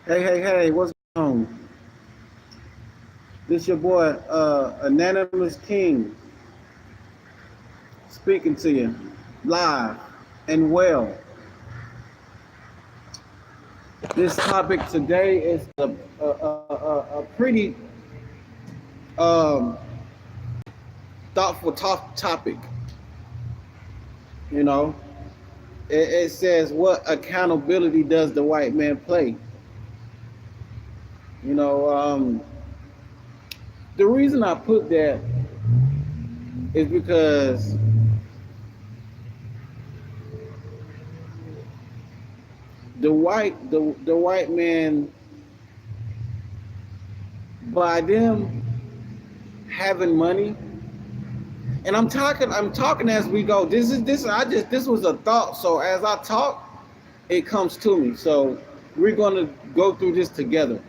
Hey, what's going on? This your boy, Anonymous King, speaking to you live and well. This topic today is a pretty um, thoughtful topic. You know, it says, what accountability does the white man play? You know, the reason I put that is because the white man, by them having money, and I'm talking as we go. This was a thought. So as I talk, it comes to me. So we're gonna go through this together.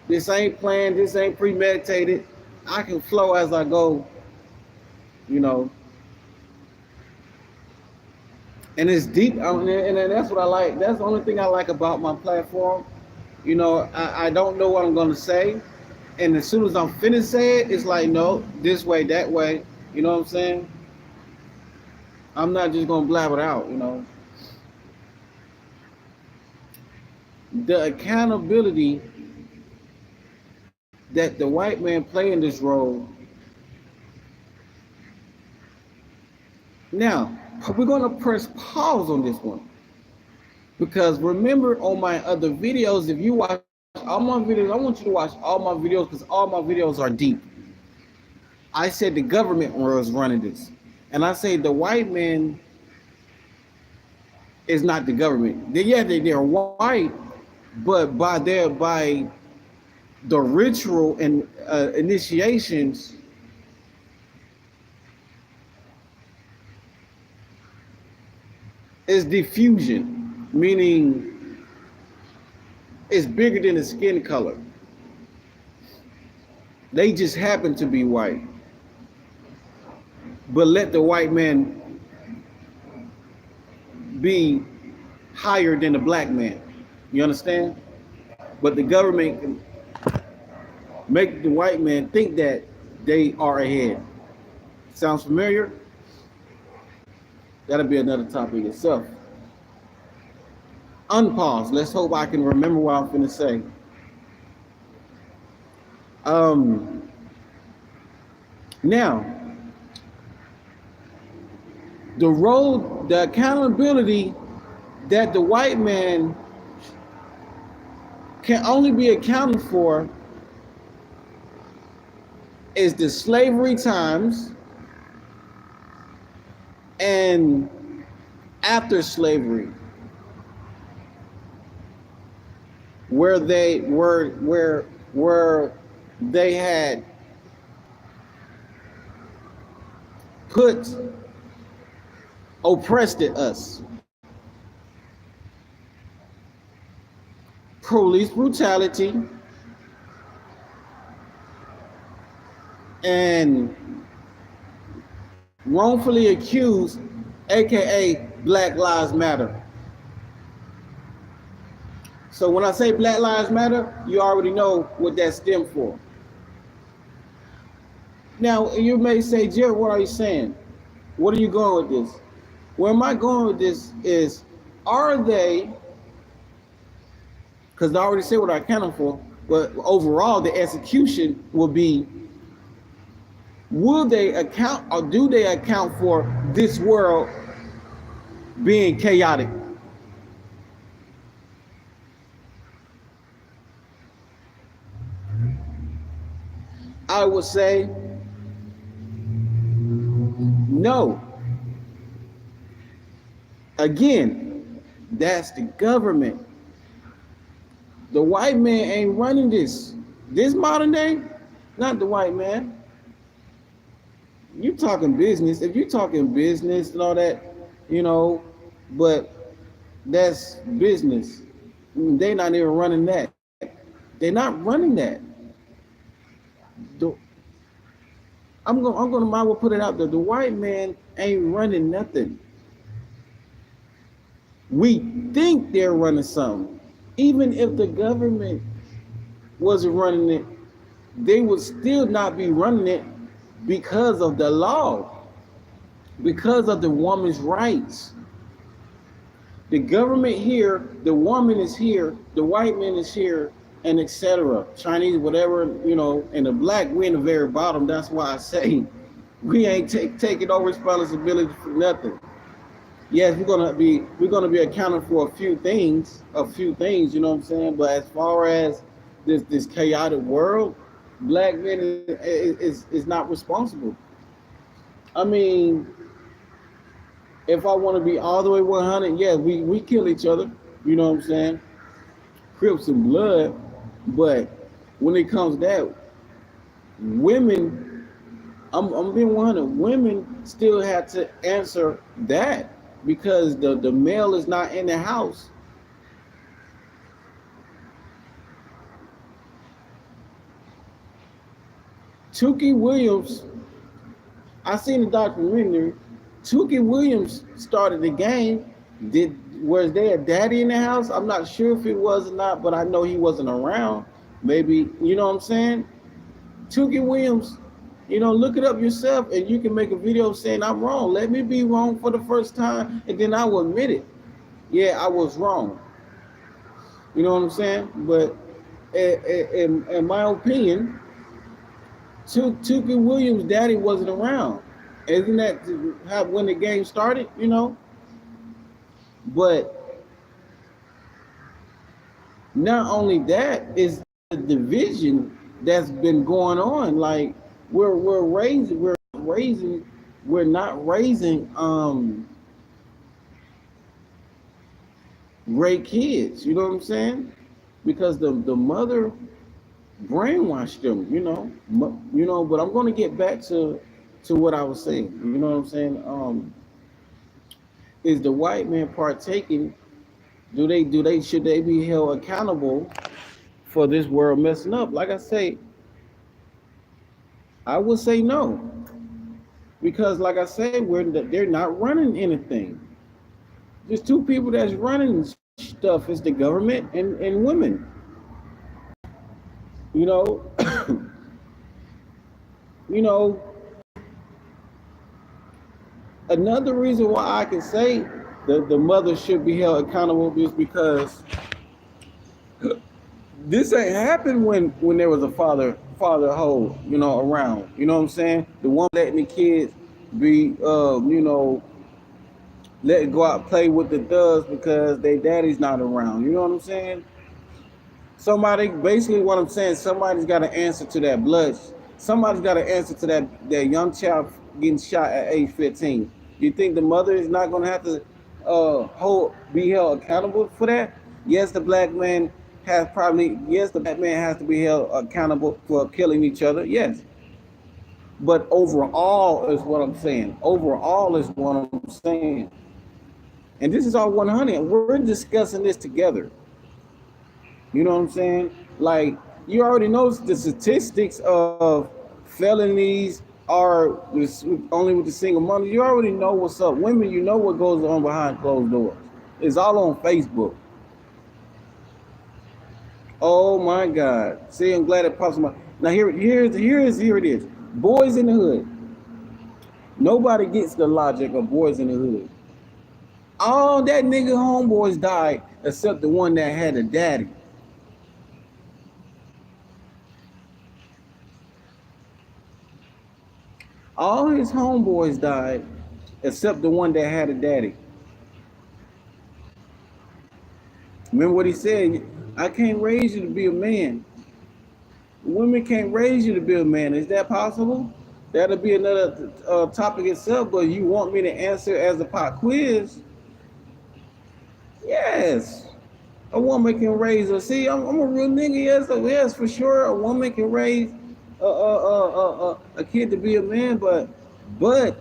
This ain't planned, this ain't premeditated. I can flow as I go, you know, and it's deep. And that's what I like. That's the only thing I like about my platform. You know, I don't know what I'm gonna say, and as soon as I'm finished saying it, it's like, no, this way, that way. You know what I'm saying? I'm not just gonna blab it out. You know, the accountability that the white man play in this role. Now, we're gonna press pause on this one because remember, on my other videos, if you watch all my videos, I want you to watch all my videos because all my videos are deep. I said the government was running this, and I say the white man is not the government. They're white, but by the ritual and initiations, is diffusion, meaning it's bigger than the skin color. They just happen to be white, but let the white man be higher than the black man. You understand? But the government can make the white man think that they are ahead. Sounds familiar? That'll be another topic itself. Unpause. Let's hope I can remember what I'm finna say. Um, Now, the accountability that the white man can only be accounted for is the slavery times and after slavery, where they had put oppressed us. Police brutality and wrongfully accused, aka Black Lives Matter. So when I say Black Lives Matter, you already know what that stemmed for. Now you may say, Jared, what are you saying? What are you going with this? Where am I going with this is, are they, because I already said what I accounted for, but overall the execution will be, will they account or do they account for this world being chaotic? I would say no. Again, that's the government. The white man ain't running this. This modern day, not the white man. You talking business. If you talking business and all that, you know, but that's business. They not even running that. They're not running that. The, I'm gonna might well put it out there. The white man ain't running nothing. We think they're running something. Even if the government wasn't running it, they would still not be running it because of the law, because of the woman's rights. The government here, the woman is here, the white man is here, and etc. Chinese, whatever, and the black, we're in the very bottom. That's why I say we ain't taking no responsibility for nothing. Yes, we're gonna be accounting for a few things, you know what I'm saying? But as far as this chaotic world, black men is not responsible. I mean, if I want to be all the way 100, yeah, we kill each other, you know what I'm saying? Crips and blood, but when it comes to that, women, I'm being 100. Women still have to answer that because the male is not in the house. Tukey Williams, I seen the documentary. Tukey Williams started the game. Was there a daddy in the house? I'm not sure if it was or not, but I know he wasn't around. Maybe, you know what I'm saying? Tukey Williams, look it up yourself and you can make a video saying I'm wrong. Let me be wrong for the first time and then I will admit it. Yeah, I was wrong. You know what I'm saying? But in my opinion, Tukey Williams' daddy wasn't around. Isn't that how when the game started? But not only that is the division that's been going on. Like we're not raising great kids. You know what I'm saying? Because the mother brainwashed them. But I'm going to get back to what I was saying. You know what I'm saying? Is the white man partaking? Should they be held accountable for this world messing up? Like I say, I would say no, because like I say, they're not running anything. There's two people that's running stuff. It's the government and women. You know, you know. Another reason why I can say the mother should be held accountable is because this ain't happened when there was a fatherhood, around. You know what I'm saying? The one letting the kids be, let it go out and play with the thugs because their daddy's not around. You know what I'm saying? Somebody, basically what I'm saying, somebody's got to answer to that blood. Somebody's got to answer to that young child getting shot at age 15. You think the mother is not going to have to be held accountable for that? Yes, the black man yes, the black man has to be held accountable for killing each other. Yes. But overall is what I'm saying. Overall is what I'm saying. And this is all 100. We're discussing this together. You know what I'm saying? Like, you already know the statistics of felonies are only with the single mother. You already know what's up. Women, you know what goes on behind closed doors. It's all on Facebook. Oh my God. See, I'm glad it pops my. Now here it is. Boys in the hood. Nobody gets the logic of boys in the hood. All that nigga homeboys died except the one that had a daddy. All his homeboys died except the one that had a daddy. Remember what he said? I can't raise you to be a man. Women can't raise you to be a man. Is that possible? That'll be another topic itself, but you want me to answer as a pop quiz? Yes. A woman can raise her. See, I'm a real nigga. Yes, for sure. A woman can raise a kid to be a man, but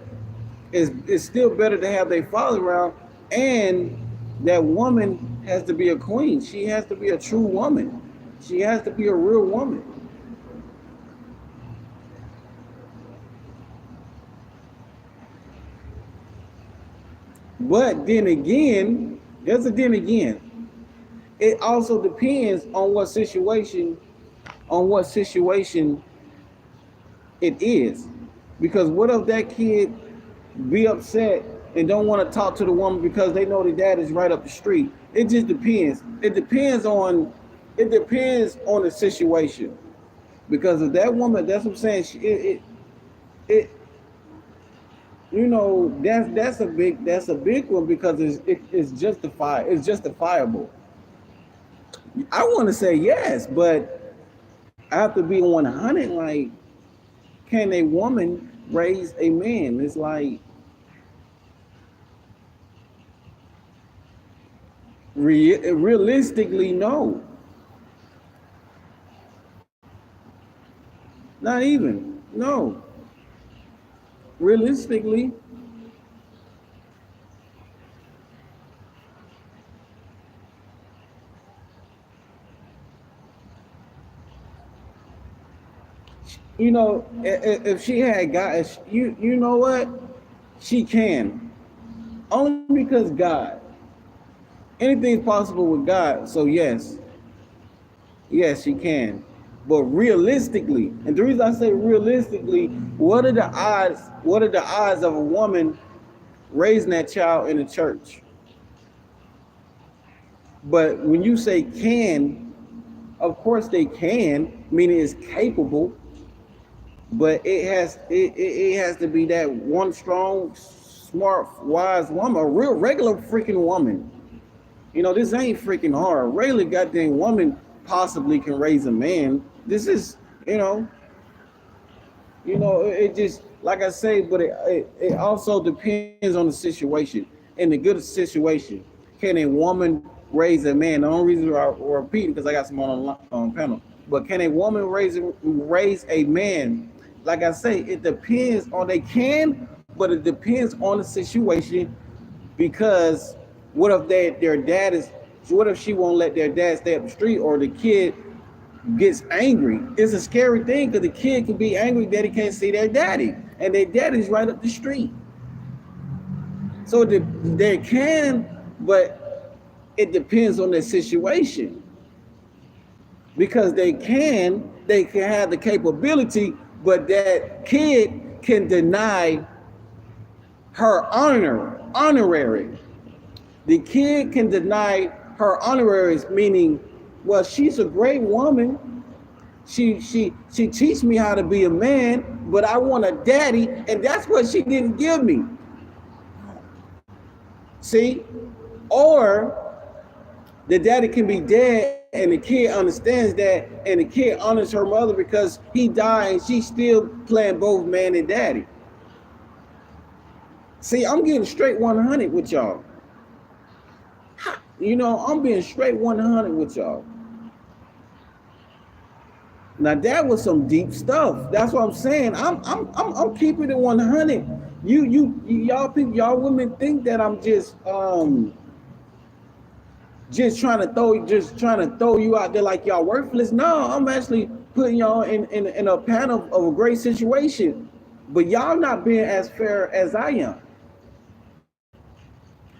it's still better to have their father around, and that woman has to be a queen. She has to be a true woman. She has to be a real woman. But then again, there's a then again. it also depends on what situation it is. Because what if that kid be upset and don't want to talk to the woman because they know the dad is right up the street? It just depends. It depends on the situation. Because if that woman, that's what I'm saying, it that's a big one because it's justified. It's justifiable. I want to say yes, but I have to be 100. Like, can a woman raise a man? It's like realistically, no, not even no. Realistically, if she had guys, you know what, she can only because God. Anything's possible with God. So yes, yes, she can. But realistically, and the reason I say realistically, what are the odds? What are the odds of a woman raising that child in the church? But when you say can, of course they can, meaning it's capable. But it has to be that one strong, smart, wise woman, a real regular freaking woman. This ain't freaking hard. A regular goddamn woman possibly can raise a man. This is, it just like I say, but it also depends on the situation. In the good situation, can a woman raise a man? The only reason I repeat because I got some on panel. But can a woman raise a man? Like I say, it depends on they can, but it depends on the situation because what if their dad is? What if she won't let their dad stay up the street, or the kid gets angry? It's a scary thing because the kid can be angry that he can't see their daddy, and their daddy's right up the street. So they can, but it depends on the situation because they can have the capability, but that kid can deny her honorary. The kid can deny her honoraries, meaning, well, she's a great woman. She teach me how to be a man, but I want a daddy, and that's what she didn't give me. See? Or the daddy can be dead and the kid understands that, and the kid honors her mother because he died and she's still playing both man and daddy. See, I'm getting straight 100 with y'all. I'm being straight 100 with y'all. Now that was some deep stuff. That's what I'm saying. I'm keeping it 100. Y'all people, y'all women think that I'm just trying to throw you out there like y'all worthless. No, I'm actually putting y'all in a panel of a great situation. But y'all not being as fair as I am.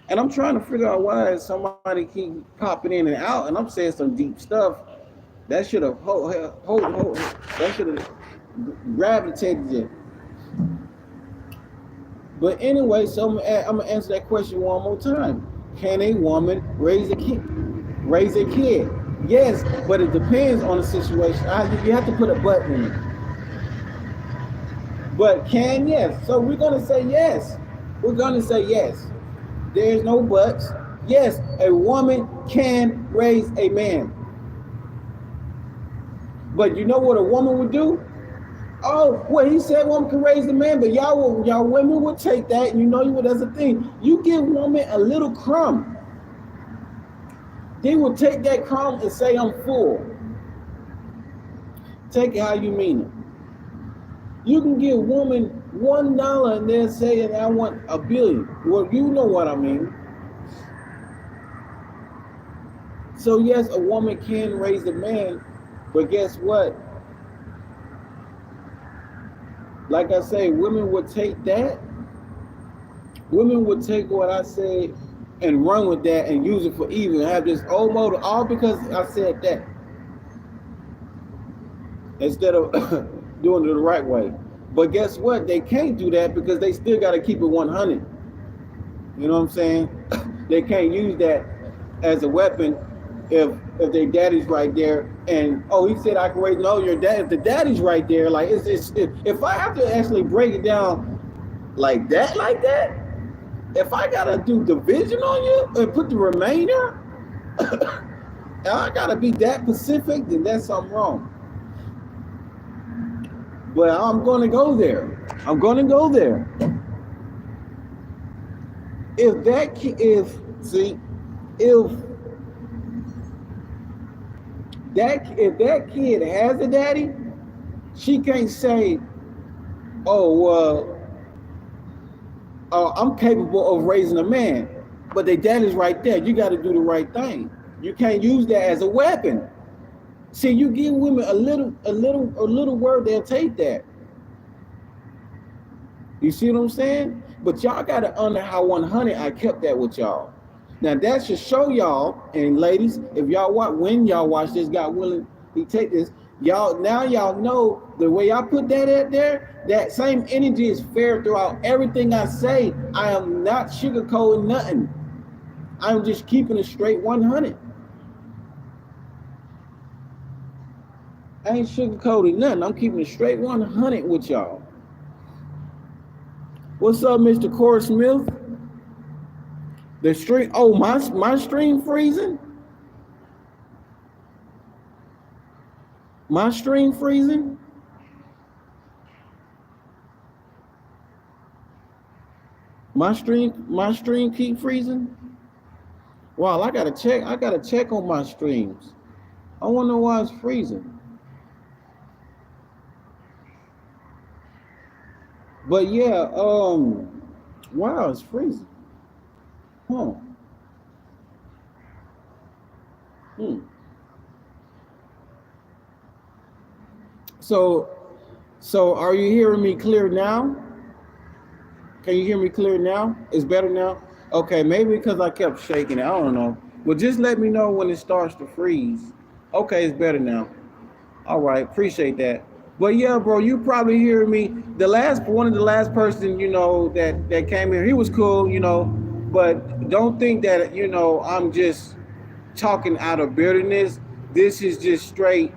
And I'm trying to figure out why somebody keep popping in and out, and I'm saying some deep stuff that should have that should have gravitated it. But anyway, so I'm gonna answer that question one more time. Can a woman raise a kid? Raise a kid? Yes, but it depends on the situation. You have to put a button in it. But can, yes. So we're gonna say yes. We're gonna say yes. There's no buts. Yes, a woman can raise a man. But you know what a woman would do? Oh, well, he said woman can raise a man, but y'all women would take that, and that's the thing. You give woman a little crumb, they will take that crumb and say, I'm full. Take it how you mean it. You can give woman $1 and they'll say, I want $1 billion. Well, you know what I mean. So yes, a woman can raise a man, but guess what? Like I say, women would take that. Women would take what I say and run with that and use it for evil and have this old motive, all because I said that, instead of doing it the right way. But guess what? They can't do that because they still got to keep it 100. You know what I'm saying? They can't use that as a weapon if their daddy's right there and oh, he said I can raise. No, your dad. If the daddy's right there, like if I have to actually break it down like that, if I gotta do division on you and put the remainder, and I gotta be that specific, then that's something wrong. But I'm gonna go there. I'm gonna go there. If that if that kid has a daddy, she can't say, "Oh, well, I'm capable of raising a man," but their daddy's right there. You got to do the right thing. You can't use that as a weapon. See, you give women a little word, they'll take that. You see what I'm saying? But y'all got to under how 100 I kept that with y'all. Now that should show y'all, and ladies, if y'all when y'all watch this, God willing, He take this. Y'all know the way I put that at there. That same energy is fair throughout everything I say. I am not sugarcoating nothing. I'm just keeping it straight 100. I ain't sugarcoating nothing. I'm keeping it straight 100 with y'all. What's up, Mr. Corey Smith? The stream. Oh, my stream freezing. My stream freezing. My stream keep freezing. Wow, I gotta check on my streams. I wonder why it's freezing. But yeah, wow, it's freezing. Huh. So are you hearing me clear now? Can you hear me clear now? It's better now? Okay, maybe because I kept shaking it. I don't know. Well, just let me know when it starts to freeze. Okay, it's better now. All right, appreciate that. But yeah, bro, you probably hear me. One of the last person, that came here, he was cool, but don't think that, I'm just talking out of bitterness. This is just straight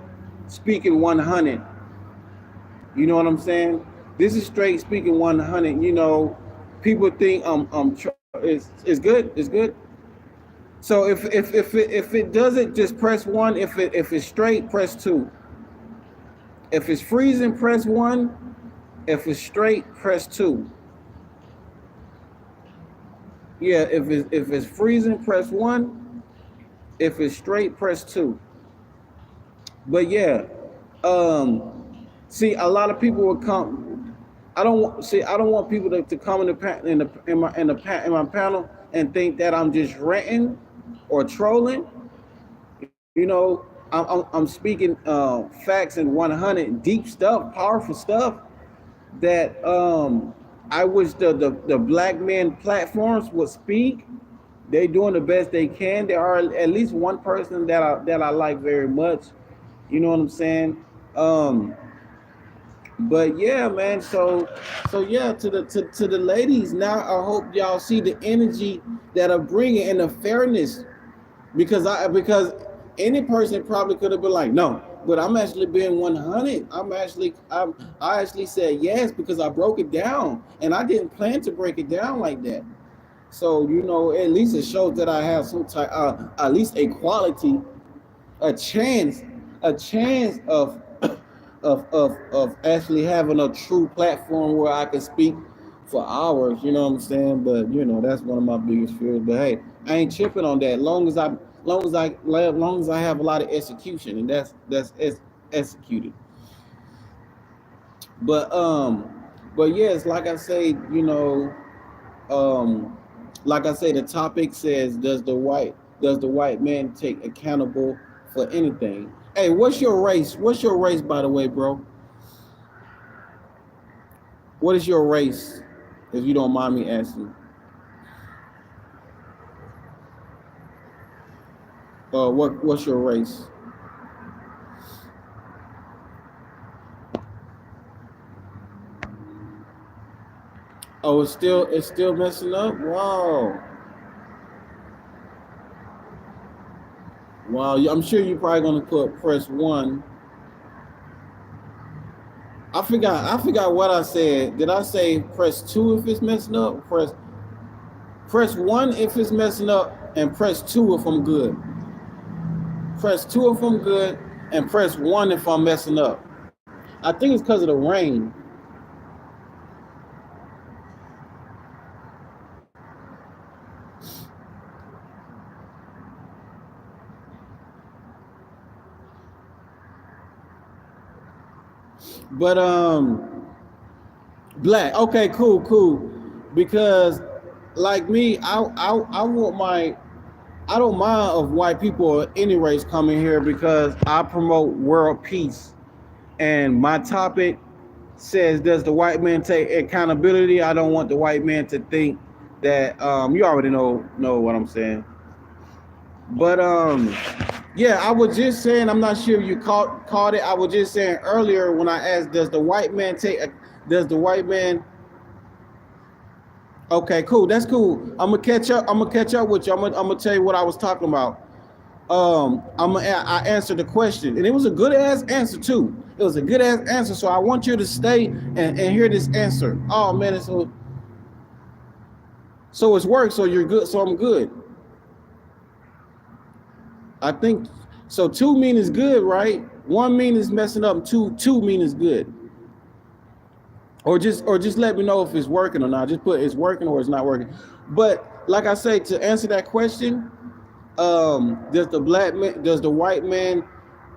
speaking 100. You know what I'm saying? This is straight speaking 100. People think it's good. It's good. So if it doesn't, just press 1. If it's straight, press 2. If it's freezing, press 1. If it's straight, press 2. Yeah, if it's freezing, press 1. If it's straight, press 2. But yeah, see, a lot of people will come. I don't want people to come in my panel and think that I'm just ranting or trolling. I'm speaking facts and 100 deep stuff, powerful stuff that I wish the black men platforms would speak. They're doing the best they can. There are at least one person that I like very much. You know what I'm saying? But yeah, man. So yeah, to the ladies now, I hope y'all see the energy that I'm bringing and the fairness, because any person probably could have been like, no, but I'm actually being 100. I actually said yes because I broke it down, and I didn't plan to break it down like that. So at least it shows that I have some type, at least a quality, a chance of of actually having a true platform where I can speak for hours. You know what I'm saying? But that's one of my biggest fears. But hey, I ain't tripping on that. Long as I have a lot of execution, and that's executed. But yes, like I say, like I say, the topic says, does the white man take accountable for anything? Hey, what's your race? What's your race, by the way, bro? What is your race, if you don't mind me asking? What's your race? Oh, it's still messing up. Wow, wow. I'm sure you're probably gonna put press one. I forgot what I said. Did I say press two if it's messing up? Press one if it's messing up, and press two if I'm good. Press two if I'm good, and press one if I'm messing up. I think it's because of the rain. But black. Okay, cool, cool. Because like me, I want my I don't mind of white people of any race coming here because I promote world peace. And my topic says, does the white man take accountability? I don't want the white man to think that you already know what I'm saying. But yeah, I was just saying, I'm not sure if you caught it. I was just saying earlier when I asked, does the white man okay, cool. That's cool. I'm gonna catch up. I'm gonna catch up with you. I'm gonna tell you what I was talking about. I answered the question, and it was a good ass answer too. It was a good ass answer. So I want you to stay and hear this answer. Oh man, so it's work. So you're good. So I'm good. I think so. Two mean is good, right? One mean is messing up. Two mean is good. Or just let me know if it's working or not. Just put it's working or it's not working. But like I say, to answer that question, does the white man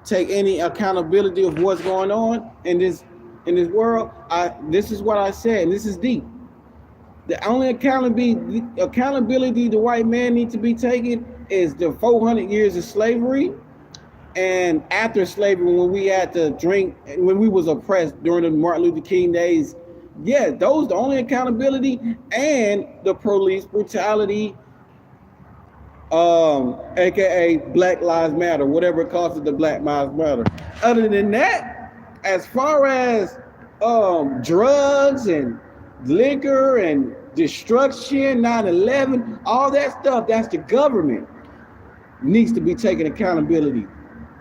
take any accountability of what's going on in this world? This is what I said, and this is deep. The only accountability the white man needs to be taking is the 400 years of slavery, and after slavery, when we had to drink, when we was oppressed during the Martin Luther King days. Yeah, those the only accountability, and the police brutality, aka Black Lives Matter, whatever it calls it, the Black Lives Matter. Other than that, as far as drugs and liquor and destruction, 9/11, all that stuff, that's the government needs to be taking accountability.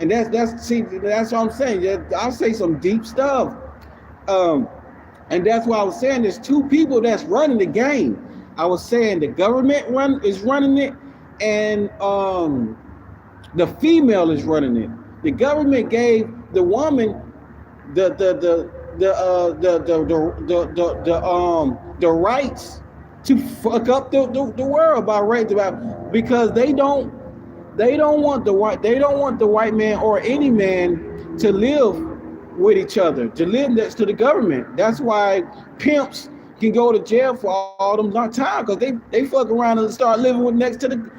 And that's what I'm saying. I'll say some deep stuff. Um, and that's why I was saying there's two people that's running the game. I was saying the government is running it, and the female is running it. The government gave the woman the rights to fuck up the world by right about, because they don't want the white man or any man to live with each other, to live next to the government. That's why pimps can go to jail for all them long time, because they fuck around and start living with next to the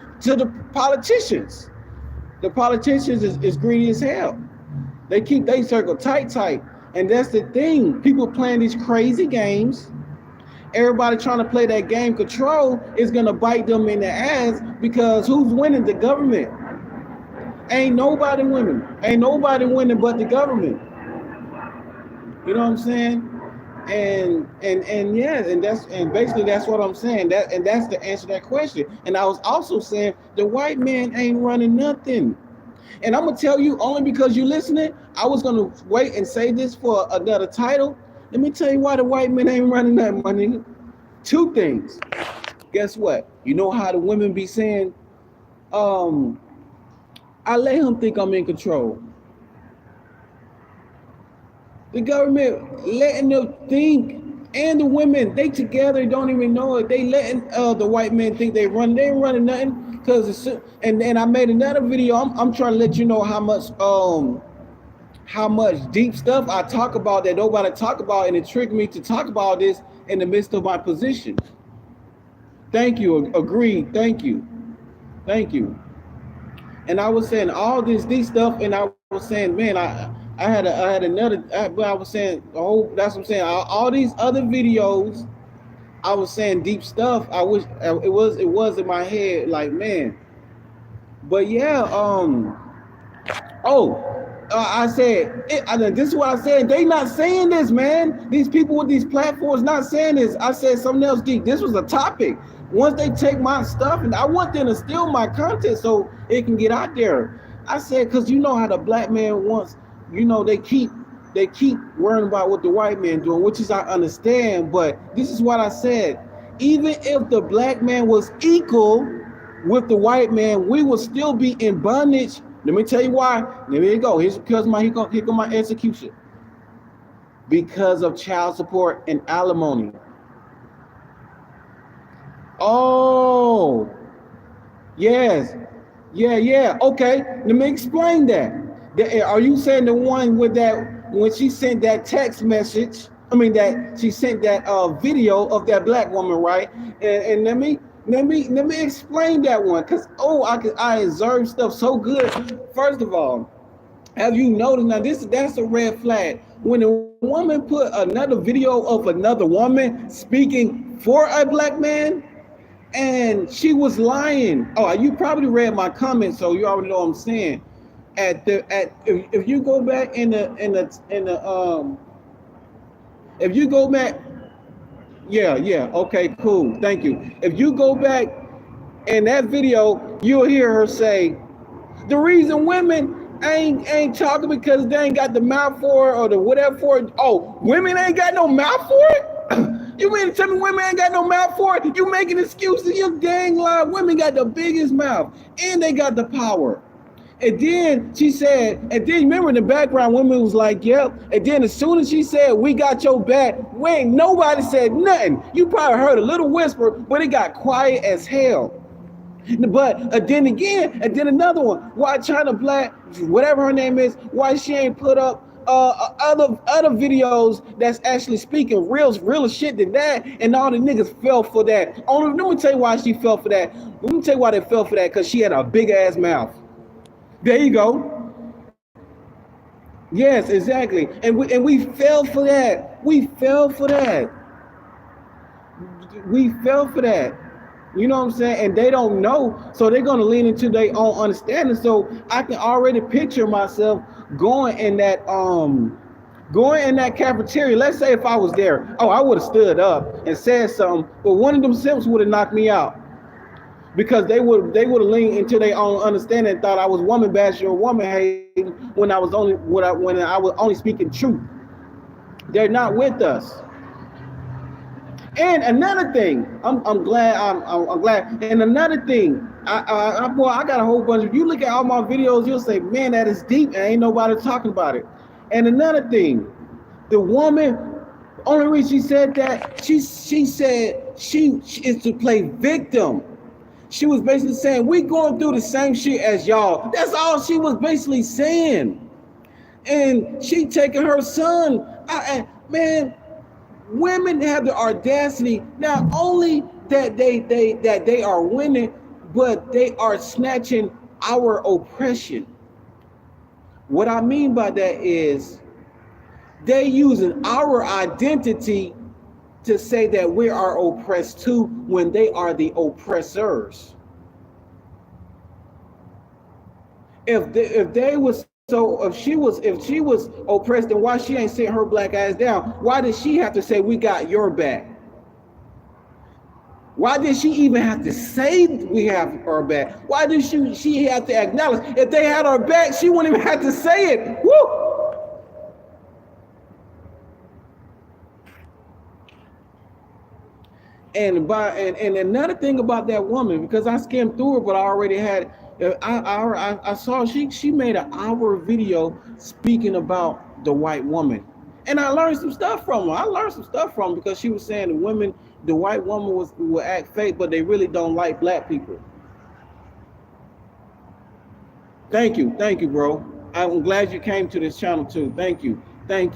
politicians. The politicians is greedy as hell. They keep they circle tight, and that's the thing. People playing these crazy games. Everybody trying to play that game control is gonna bite them in the ass, because who's winning? The government. Ain't nobody winning. Ain't nobody winning but the government. You know what I'm saying? And yeah, and basically that's what I'm saying. That's the answer to that question. And I was also saying the white man ain't running nothing. And I'm gonna tell you, only because you listening, I was gonna wait and say this for another title. Let me tell you why the white man ain't running nothing, my nigga. Two things. Guess what? You know how the women be saying, um, I let him think I'm in control. The government letting them think, and the women, they together don't even know it. They letting the white men think they ain't running nothing. Cause and I made another video. I'm trying to let you know how much deep stuff I talk about that nobody talk about, and it triggered me to talk about this in the midst of my position. Thank you. Agreed. Thank you. And I was saying all this deep stuff, and I was saying, man, I had another. But I was saying the whole. That's what I'm saying. All these other videos, I was saying deep stuff. I wish it was in my head. Like, man, But yeah, oh, I said, this is what I said. They not saying this, man. These people with these platforms not saying this. I said something else deep. This was a topic. Once they take my stuff, and I want them to steal my content so it can get out there. I said, because you know how the black man wants, they keep worrying about what the white man doing, which is I understand. But this is what I said. Even if the black man was equal with the white man, we will still be in bondage. Let me tell you why. There you go. Here's because here come my execution. Because of child support and alimony. Oh, yes. Yeah. Okay. Let me explain that. Are you saying the one with that when she sent that text message? I mean that she sent that video of that black woman, right? And let me explain that one, because I observe stuff so good. First of all, have you noticed now that's a red flag when a woman put another video of another woman speaking for a black man and she was lying. Oh, you probably read my comments, so you already know what I'm saying. If you go back if you go back, yeah, okay, cool, thank you. If you go back in that video, you'll hear her say, the reason women ain't talking because they ain't got the mouth for it or the whatever for it. Oh, women ain't got no mouth for it? You mean to tell me women ain't got no mouth for it? You making excuses, you dang lie. Women got the biggest mouth and they got the power. And then she said, and then remember in the background, women was like, yep. And then as soon as she said, we got your back, nobody said nothing. You probably heard a little whisper, but it got quiet as hell. But then again, and then another one. Why China Black, whatever her name is, why she ain't put up other videos that's actually speaking real shit than that, and all the niggas fell for that. Let me tell you why she fell for that. Let me tell you why they fell for that, because she had a big ass mouth. There you go. Yes, exactly. And we fell for that. We fell for that. You know what I'm saying? And they don't know, so they're gonna lean into their own understanding. So I can already picture myself going in that cafeteria. Let's say if I was there, I would have stood up and said something, but one of them simps would have knocked me out. Because they would have leaned into their own understanding and thought I was woman bashing or woman hating when I was only speaking truth. They're not with us. And another thing, I'm glad. And another thing, I got a whole bunch. If you look at all my videos, you'll say, man, that is deep, and ain't nobody talking about it. And another thing, the woman, only reason she said that, she said she is to play victim. She was basically saying, we going through the same shit as y'all. That's all she was basically saying. And she taking her son. Man, women have the audacity, not only that they are winning, but they are snatching our oppression. What I mean by that is they using our identity to say that we are oppressed too, when they are the oppressors. If she was oppressed, then why she ain't sitting her black ass down? Why did she have to say we got your back? Why did she even have to say we have her back? Why did she have to acknowledge? If they had her back, she wouldn't even have to say it. Woo! And another thing about that woman, because I skimmed through it, but I already had, I saw she made an hour video speaking about the white woman, and I learned some stuff from her. Because she was saying the white woman will act fake, but they really don't like black people. Thank you, bro. I'm glad you came to this channel too. Thank you. And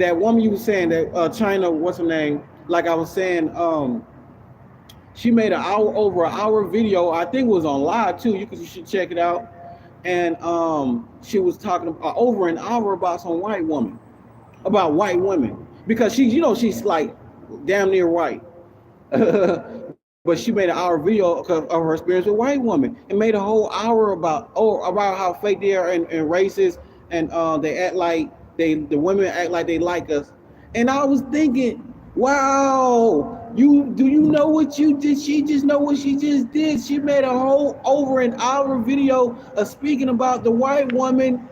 that woman you were saying that China, what's her name? Like I was saying, she made over an hour video. I think it was on live too. You should check it out. And she was talking about over an hour about white women, because she's like damn near white. but she made an hour video of her experience with white woman and made a whole hour about how fake they are and racist, and they act like the women act like they like us. And I was thinking, wow, you know what you did? She just know what she just did. She made a whole over an hour video of speaking about the white woman.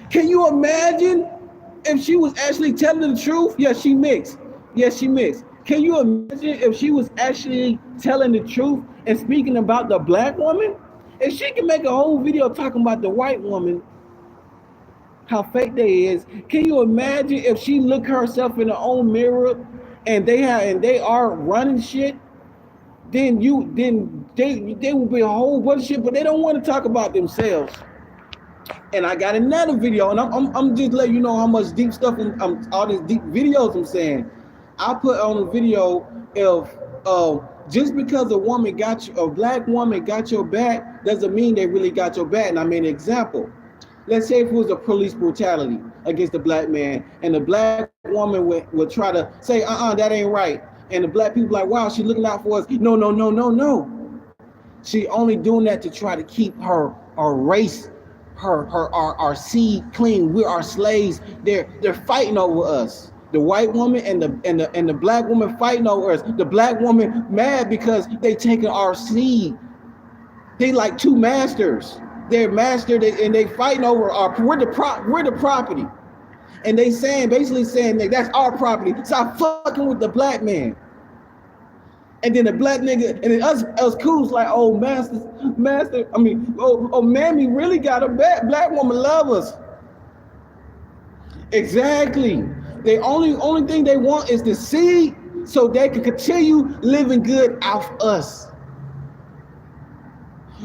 Can you imagine if she was actually telling the truth? Yes, she mixed. Yes, she mixed. Can you imagine if she was actually telling the truth and speaking about the black woman? If she can make a whole video talking about the white woman, how fake they is, can you imagine if she look herself in her own mirror and they are running shit? Then they will be a whole bunch of shit, but they don't want to talk about themselves. And I got another video, and I'm just letting you know how much deep stuff, all these deep videos I'm saying. I put on a video of just because a black woman got your back doesn't mean they really got your back. And I made an example. Let's say if it was a police brutality against a black man, and the black woman would try to say, that ain't right. And the black people like, wow, she's looking out for us. No, no, no, no, no. She only doing that to try to keep her race, our seed clean. We're our slaves. They're fighting over us. The white woman and the black woman fighting over us. The black woman mad because they taking our seed. They like two masters. They're master, and they fighting over we're the property. And they basically saying that that's our property. Stop fucking with the black man. And then the black nigga, and then us coons like, oh, mammy really got a black woman love us. Exactly. The only thing they want is the seed so they can continue living good off us.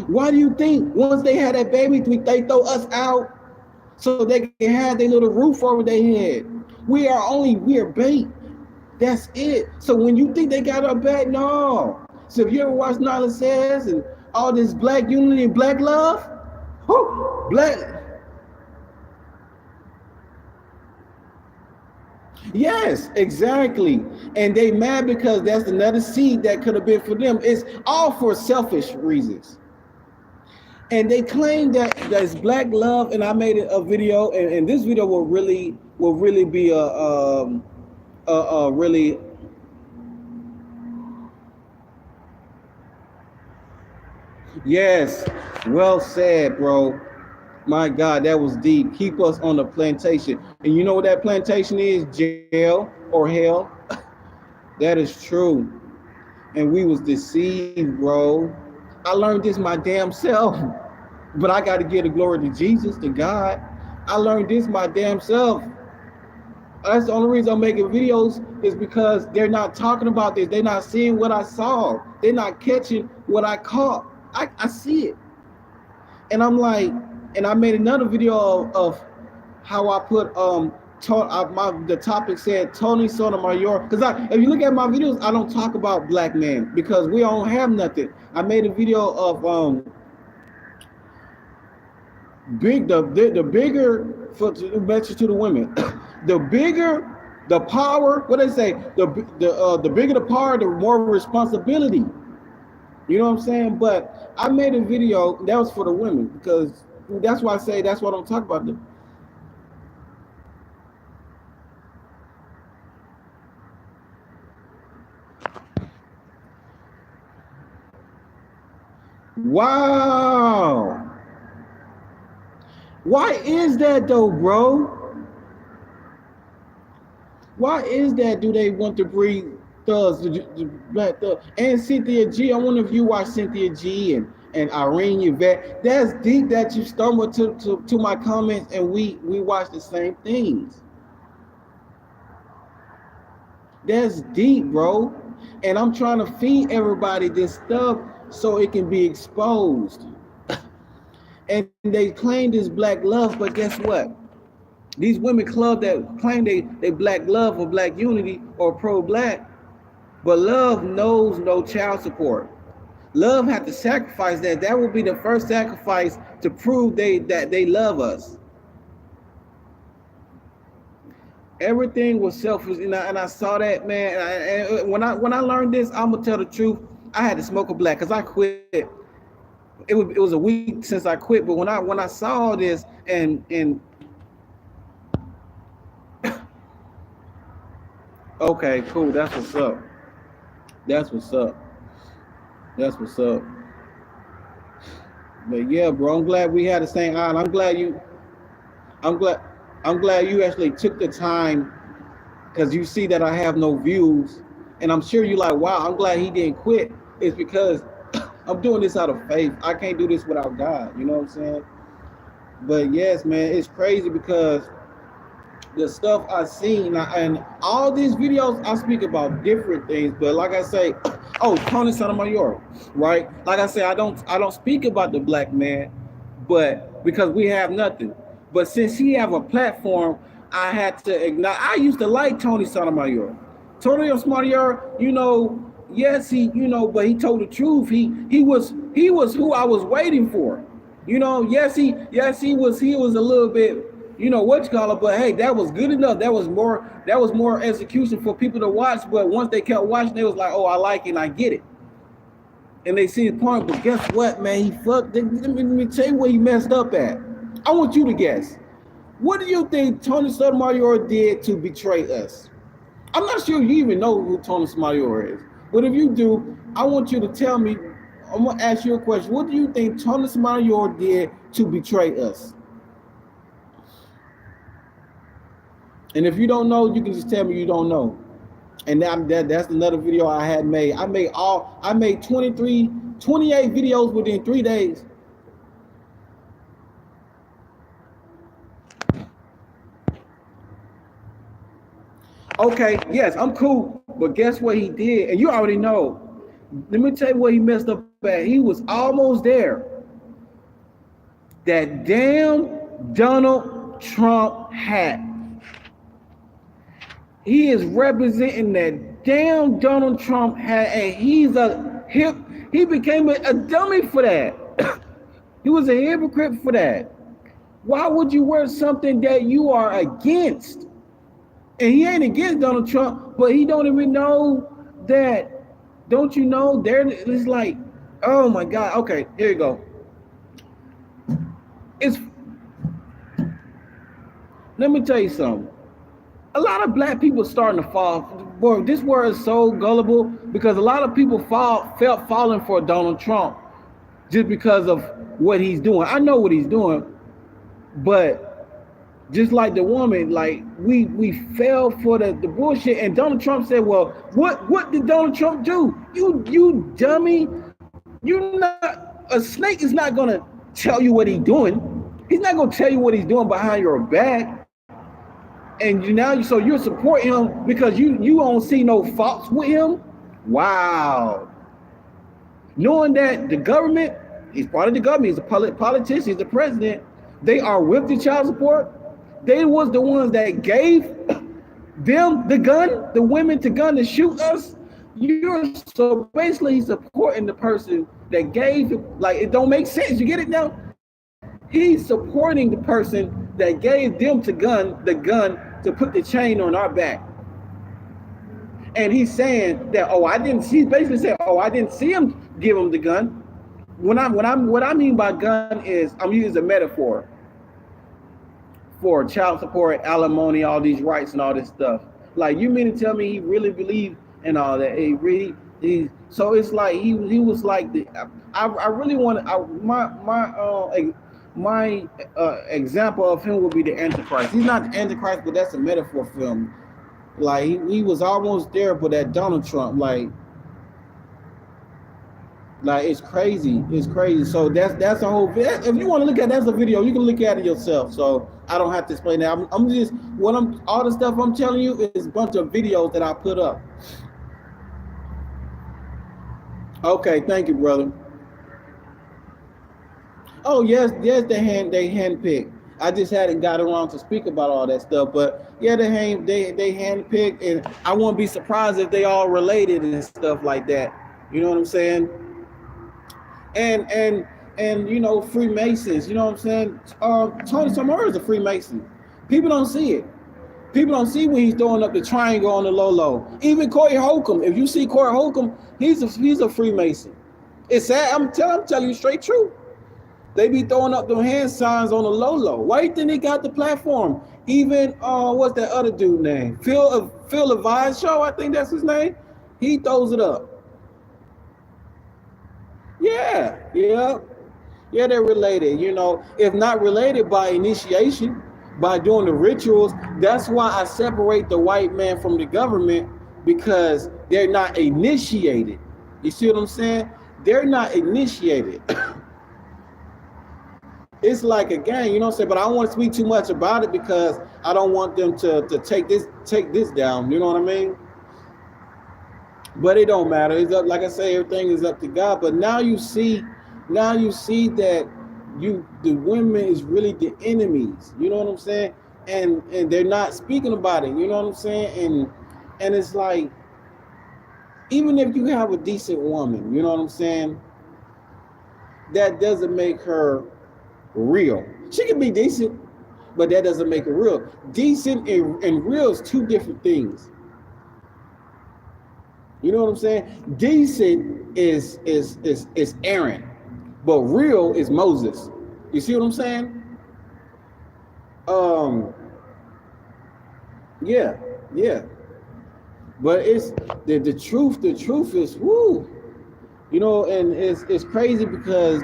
Why do you think once they had that baby, they throw us out so they can have their little roof over their head? We are bait. That's it. So when you think they got our back, no. So if you ever watch Nyla Says and all this black unity and black love, black. Yes, exactly. And they mad because that's another seed that could have been for them. It's all for selfish reasons. And they claim that that's black love, and I made a video, and this video will really be really. Yes, well said, bro. My God, that was deep. Keep us on the plantation. And you know what that plantation is? Jail or hell. That is true. And we was deceived, bro. I learned this my damn self. But I got to give the glory to Jesus, to God. I learned this my damn self. That's the only reason I'm making videos, is because they're not talking about this. They're not seeing what I saw. They're not catching what I caught. I see it. And I'm like, and I made another video of how I put the topic said Tony Sotomayor, because if you look at my videos, I don't talk about black men because we don't have nothing. I made a video of the bigger, for to message to the women, the bigger the power, what they say, the bigger the power, the more responsibility. You know what I'm saying? But I made a video that was for the women, because that's why I say that's why I don't talk about them. Wow. Why is that though, bro? Why is that? Do they want to breed thugs, the black thug? And Cynthia G, I wonder if you watch Cynthia G and Irene Yvette. That's deep that you stumbled to my comments and we watch the same things. That's deep, bro. And I'm trying to feed everybody this stuff so it can be exposed. And they claim this black love, but guess what? These women club that claim they black love or black unity or pro-black, but love knows no child support. Love have to sacrifice that. That will be the first sacrifice to prove that they love us. Everything was selfish, and I saw that, man. And when I learned this, I'm gonna tell the truth. I had to smoke a black because I quit. It was a week since I quit, but when I saw this and okay, cool, that's what's up. That's what's up. That's what's up. But yeah, bro, I'm glad we had the same eye. I'm glad I'm glad you actually took the time because you see that I have no views, and I'm sure you like, wow, I'm glad he didn't quit. It's because I'm doing this out of faith. I can't do this without God. You know what I'm saying? But yes, man, it's crazy because the stuff I seen and all these videos I speak about different things, but like I say, oh, Tony Sotomayor, right? Like I say, I don't speak about the black man, but because we have nothing. But since he have a platform, I had to ignite. I used to like Tony Sotomayor. Tony Sotomayor, yes, but he told the truth. He was who I was waiting for. Yes, he was a little bit, what you call it, but hey, that was good enough. That was more execution for people to watch. But once they kept watching, they was like, oh, I like it and I get it. And they see the point, but guess what, man? He fucked. Let me tell you where he messed up at. I want you to guess. What do you think Tony Sotomayor did to betray us? I'm not sure you even know who Tony Sotomayor is. But if you do, I want you to tell me. I'm gonna ask you a question. What do you think Tony Sotomayor did to betray us? And if you don't know, you can just tell me you don't know. And that's another video I had made. I made 28 videos within 3 days. Okay, yes, I'm cool. But guess what he did? And you already know. Let me tell you what he messed up at. He was almost there. That damn Donald Trump hat. He is representing that damn Donald Trump hat, and he became a dummy for that. He was a hypocrite for that. Why would you wear something that you are against? And he ain't against Donald Trump, but he don't even know that. Don't you know? It's like, oh my God. Okay, here you go. Let me tell you something. A lot of black people starting to fall. Boy, this word is so gullible because a lot of people felt falling for Donald Trump just because of what he's doing. I know what he's doing, but just like the woman, like we fell for the bullshit. And Donald Trump said, well, what did Donald Trump do? You dummy. A snake is not gonna tell you what he's doing. He's not gonna tell you what he's doing behind your back. And so you're supporting him because you don't see no faults with him. Wow. Knowing that the government, he's part of the government, he's a politician, he's the president, they are with the child support. They was the ones that gave them the gun, the women the gun to shoot us. So basically he's supporting the person that gave him, like, it don't make sense. You get it now? He's supporting the person that gave them the gun to put the chain on our back. And he's saying that, he's basically saying, I didn't see him give him the gun. What I mean by gun is, I'm using a metaphor for child support, alimony, all these rights and all this stuff. Like, you mean to tell me he really believed in all that? So it's like he was like I really want my example of him would be the Antichrist. He's not the Antichrist, but that's a metaphor for him. Like he was almost there, but that Donald Trump, like it's crazy. It's crazy. So that's a whole. If you want to look at that's a video, you can look at it yourself. So I don't have to explain that. I'm just all the stuff I'm telling you is a bunch of videos that I put up. Okay, thank you, brother. Oh yes, they handpicked. I just hadn't got around to speak about all that stuff, but yeah, they handpicked, and I won't be surprised if they all related and stuff like that. You know what I'm saying? And Freemasons. You know what I'm saying? Tony Sotomayor is a Freemason. People don't see it. People don't see when he's throwing up the triangle on the low. Even Corey Holcomb, if you see Corey Holcomb, he's a Freemason. It's sad. I'm telling you straight truth. They be throwing up them hand signs on the low. Why do you think they got the platform? Even what's that other dude name? Phil Levi's show, I think that's his name. He throws it up. Yeah, they're related. You know, if not related by initiation, by doing the rituals. That's why I separate the white man from the government, because they're not initiated. You see what I'm saying? They're not initiated. It's like a game, you know what I'm saying? But I don't want to speak too much about it because I don't want them to take this down. You know what I mean? But it don't matter. It's up, like I say, everything is up to God. But now you see that the women is really the enemies. You know what I'm saying? And they're not speaking about it. You know what I'm saying? And it's like, even if you have a decent woman, you know what I'm saying, that doesn't make her real. She can be decent, but that doesn't make her real. Decent and real is two different things. You know what I'm saying? Decent is Aaron, but real is Moses. You see what I'm saying? Yeah. But it's the truth. The truth is, woo. You know, and it's crazy because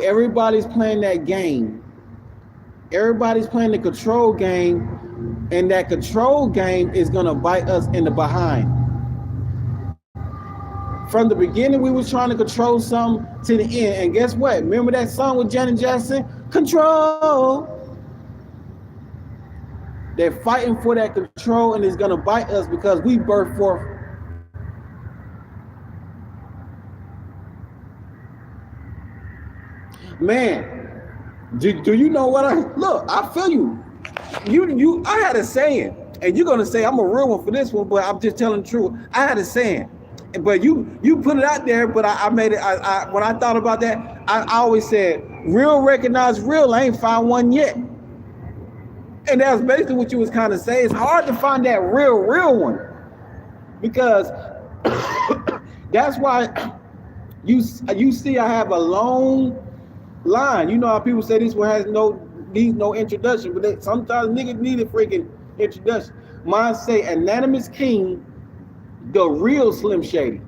everybody's playing that game. Everybody's playing the control game, and that control game is gonna bite us in the behind. From the beginning, we was trying to control something to the end, and guess what? Remember that song with Janet Jackson? Control. They're fighting for that control, and it's gonna bite us because we birthed forth. Man, do you know what I feel you. I had a saying, and you're gonna say I'm a real one for this one, but I'm just telling the truth. I had a saying, but you put it out there, but I made it. I when I thought about that, I always said, real recognize real. I ain't found one yet. And that's basically what you was kind of saying. It's hard to find that real one, because that's why you see I have a long line. You know how people say this one needs no introduction, but sometimes niggas need a freaking introduction. Mine say Anonymous King, the real Slim Shady,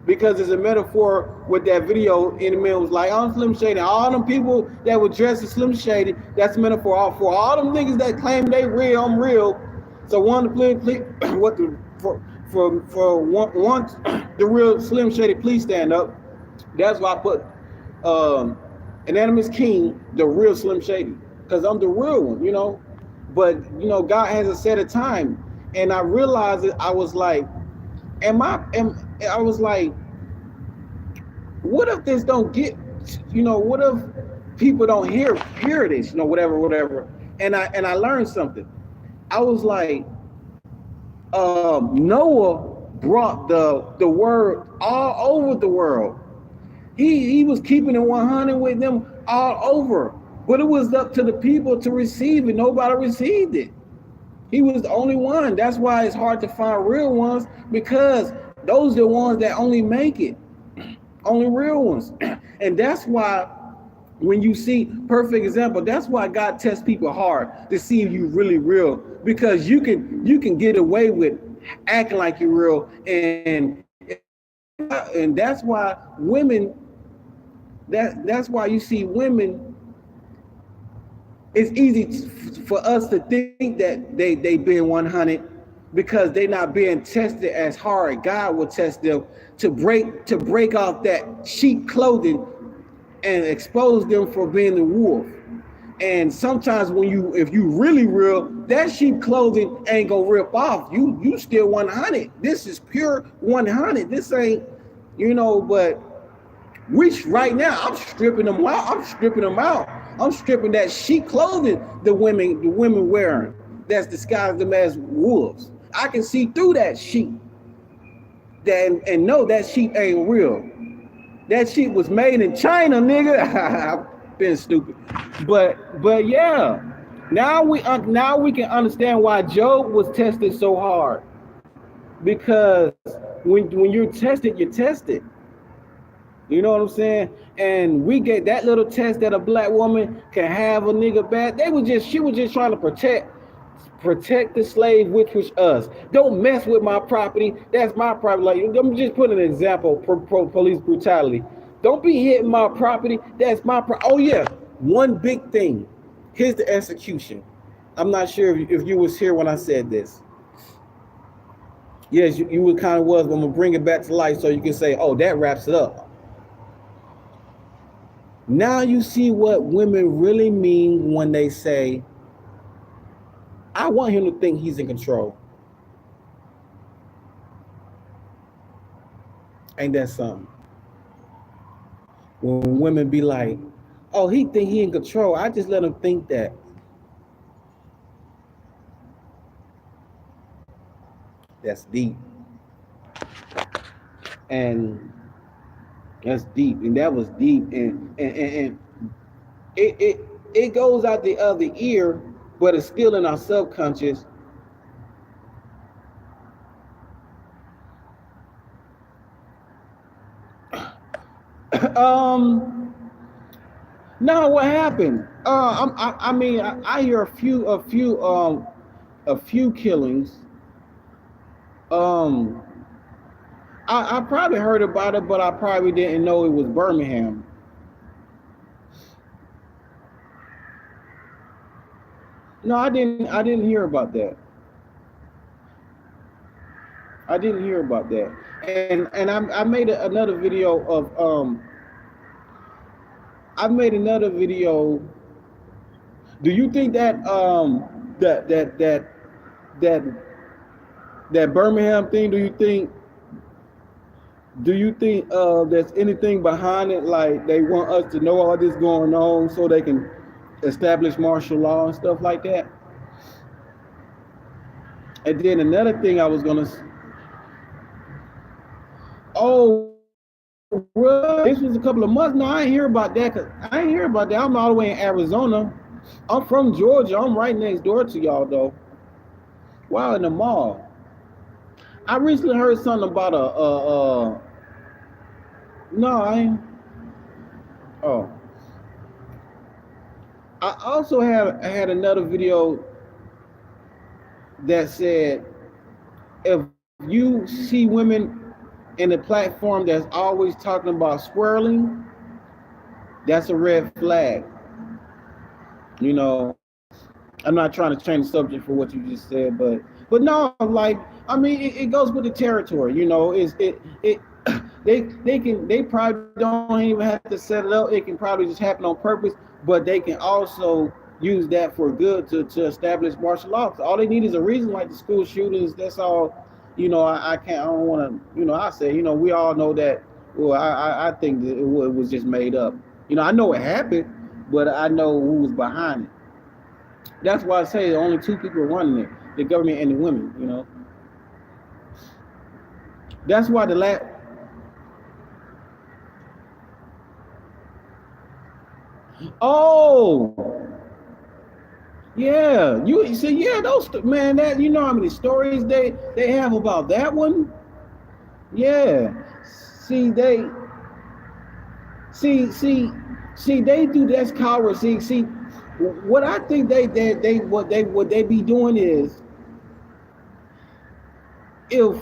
because it's a metaphor with that video. In the middle was like, I'm Slim Shady. All them people that were dressed as Slim Shady, that's a metaphor for all them niggas that claim they real. I'm real. So one the real Slim Shady, please stand up. That's why I put Anonymous King, the real Slim Shady, because I'm the real one, you know. But you know, God has a set of time, and I realized it. I was like, what if this don't get, you know, what if people don't hear this, you know, whatever. And I learned something. I was like, Noah brought the word all over the world. He was keeping it 100 with them all over, but it was up to the people to receive it. Nobody received it. He was the only one. That's why it's hard to find real ones, because those are the ones that only make it. Only real ones. And that's why when you see, perfect example, that's why God tests people hard to see if you really real, because you can get away with acting like you're real, and that's why women, that's why you see women, it's easy for us to think that they been 100 because they're not being tested as hard. God will test them to break off that sheep clothing and expose them for being the wolf. And sometimes if you really real, that sheep clothing ain't gonna rip off. You still 100. This is pure 100. This ain't, you know, but right now I'm stripping them out. I'm stripping that sheep clothing the women wearing that's disguised them as wolves. I can see through that sheep and know that sheep ain't real. That sheep was made in China, nigga. I've been stupid. But yeah, Now we can understand why Job was tested so hard, because when you're tested, you're tested. You know what I'm saying? And we get that little test that a black woman can have a nigga back. She was just trying to protect the slave, which was us. Don't mess with my property. That's my property. Like, I'm just putting an example. Police brutality. Don't be hitting my property. That's my Oh yeah, one big thing. Here's the execution. I'm not sure if you was here when I said this. Yes, you would kind of was. But I'm gonna bring it back to life so you can say, "Oh, that wraps it up." Now you see what women really mean when they say, "I want him to think he's in control." Ain't that something? When women be like, "Oh, he think he in control. I just let him think that." That's deep. And that's deep. And that was deep. And it goes out the other ear, but it's still in our subconscious. No, what happened? I mean, I hear a few killings. Um, I probably heard about it, but I probably didn't know it was Birmingham. No, I didn't. I didn't hear about that. I didn't hear about that. And I made another video of I made another video. Do you think that that that that that that Birmingham thing? Do you think there's anything behind it? Like they want us to know all this going on so they can establish martial law and stuff like that? And then another thing I was gonna. Oh, well, this was a couple of months. No, I ain't hear about that. Cause I ain't hear about that. I'm all the way in Arizona. I'm from Georgia. I'm right next door to y'all though. Wow, in the mall. I recently heard something about no, I ain't. Oh, I had another video that said if you see women in a platform that's always talking about swirling, that's a red flag. You know, I'm not trying to change the subject for what you just said, but no, like I mean, it goes with the territory. You know, it they probably don't even have to set it up. It can probably just happen on purpose, but they can also use that for good to establish martial law. All they need is a reason, like the school shootings. That's all. You know, I can't. I don't want to. You know, I say. You know, we all know that. Well, I think that it was just made up. You know, I know it happened, but I know who was behind it. That's why I say only two people are running it: the government and the women. You know, that's why the last. Oh, yeah, you see, yeah, those man, that you know how many stories they have about that one. Yeah, see they see see see they do that's coward. See what I think what they be doing is if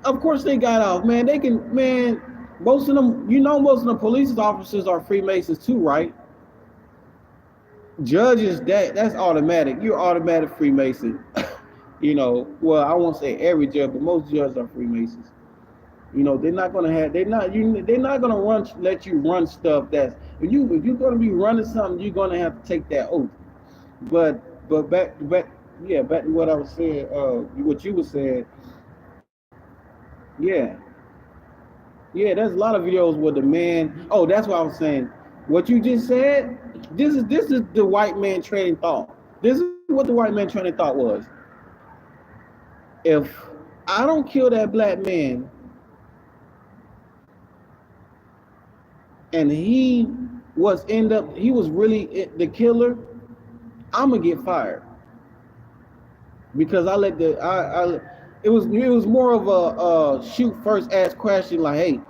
of course they got off, man, they can man most of them you know most of the police officers are Freemasons too, right? Judges that's automatic. You're automatic Freemason. You know, well, I won't say every judge, but most judges are Freemasons. You know, they're not gonna let you run stuff that's if you're gonna be running something, you're gonna have to take that oath. But back yeah, back to what I was saying, what you were saying, yeah. Yeah, there's a lot of videos where the man that's what I was saying. What you just said, this is the white man training thought. This is what the white man training thought was. If I don't kill that black man and he he was really the killer, I'm gonna get fired because I let the it was more of a shoot first, ask question like, hey,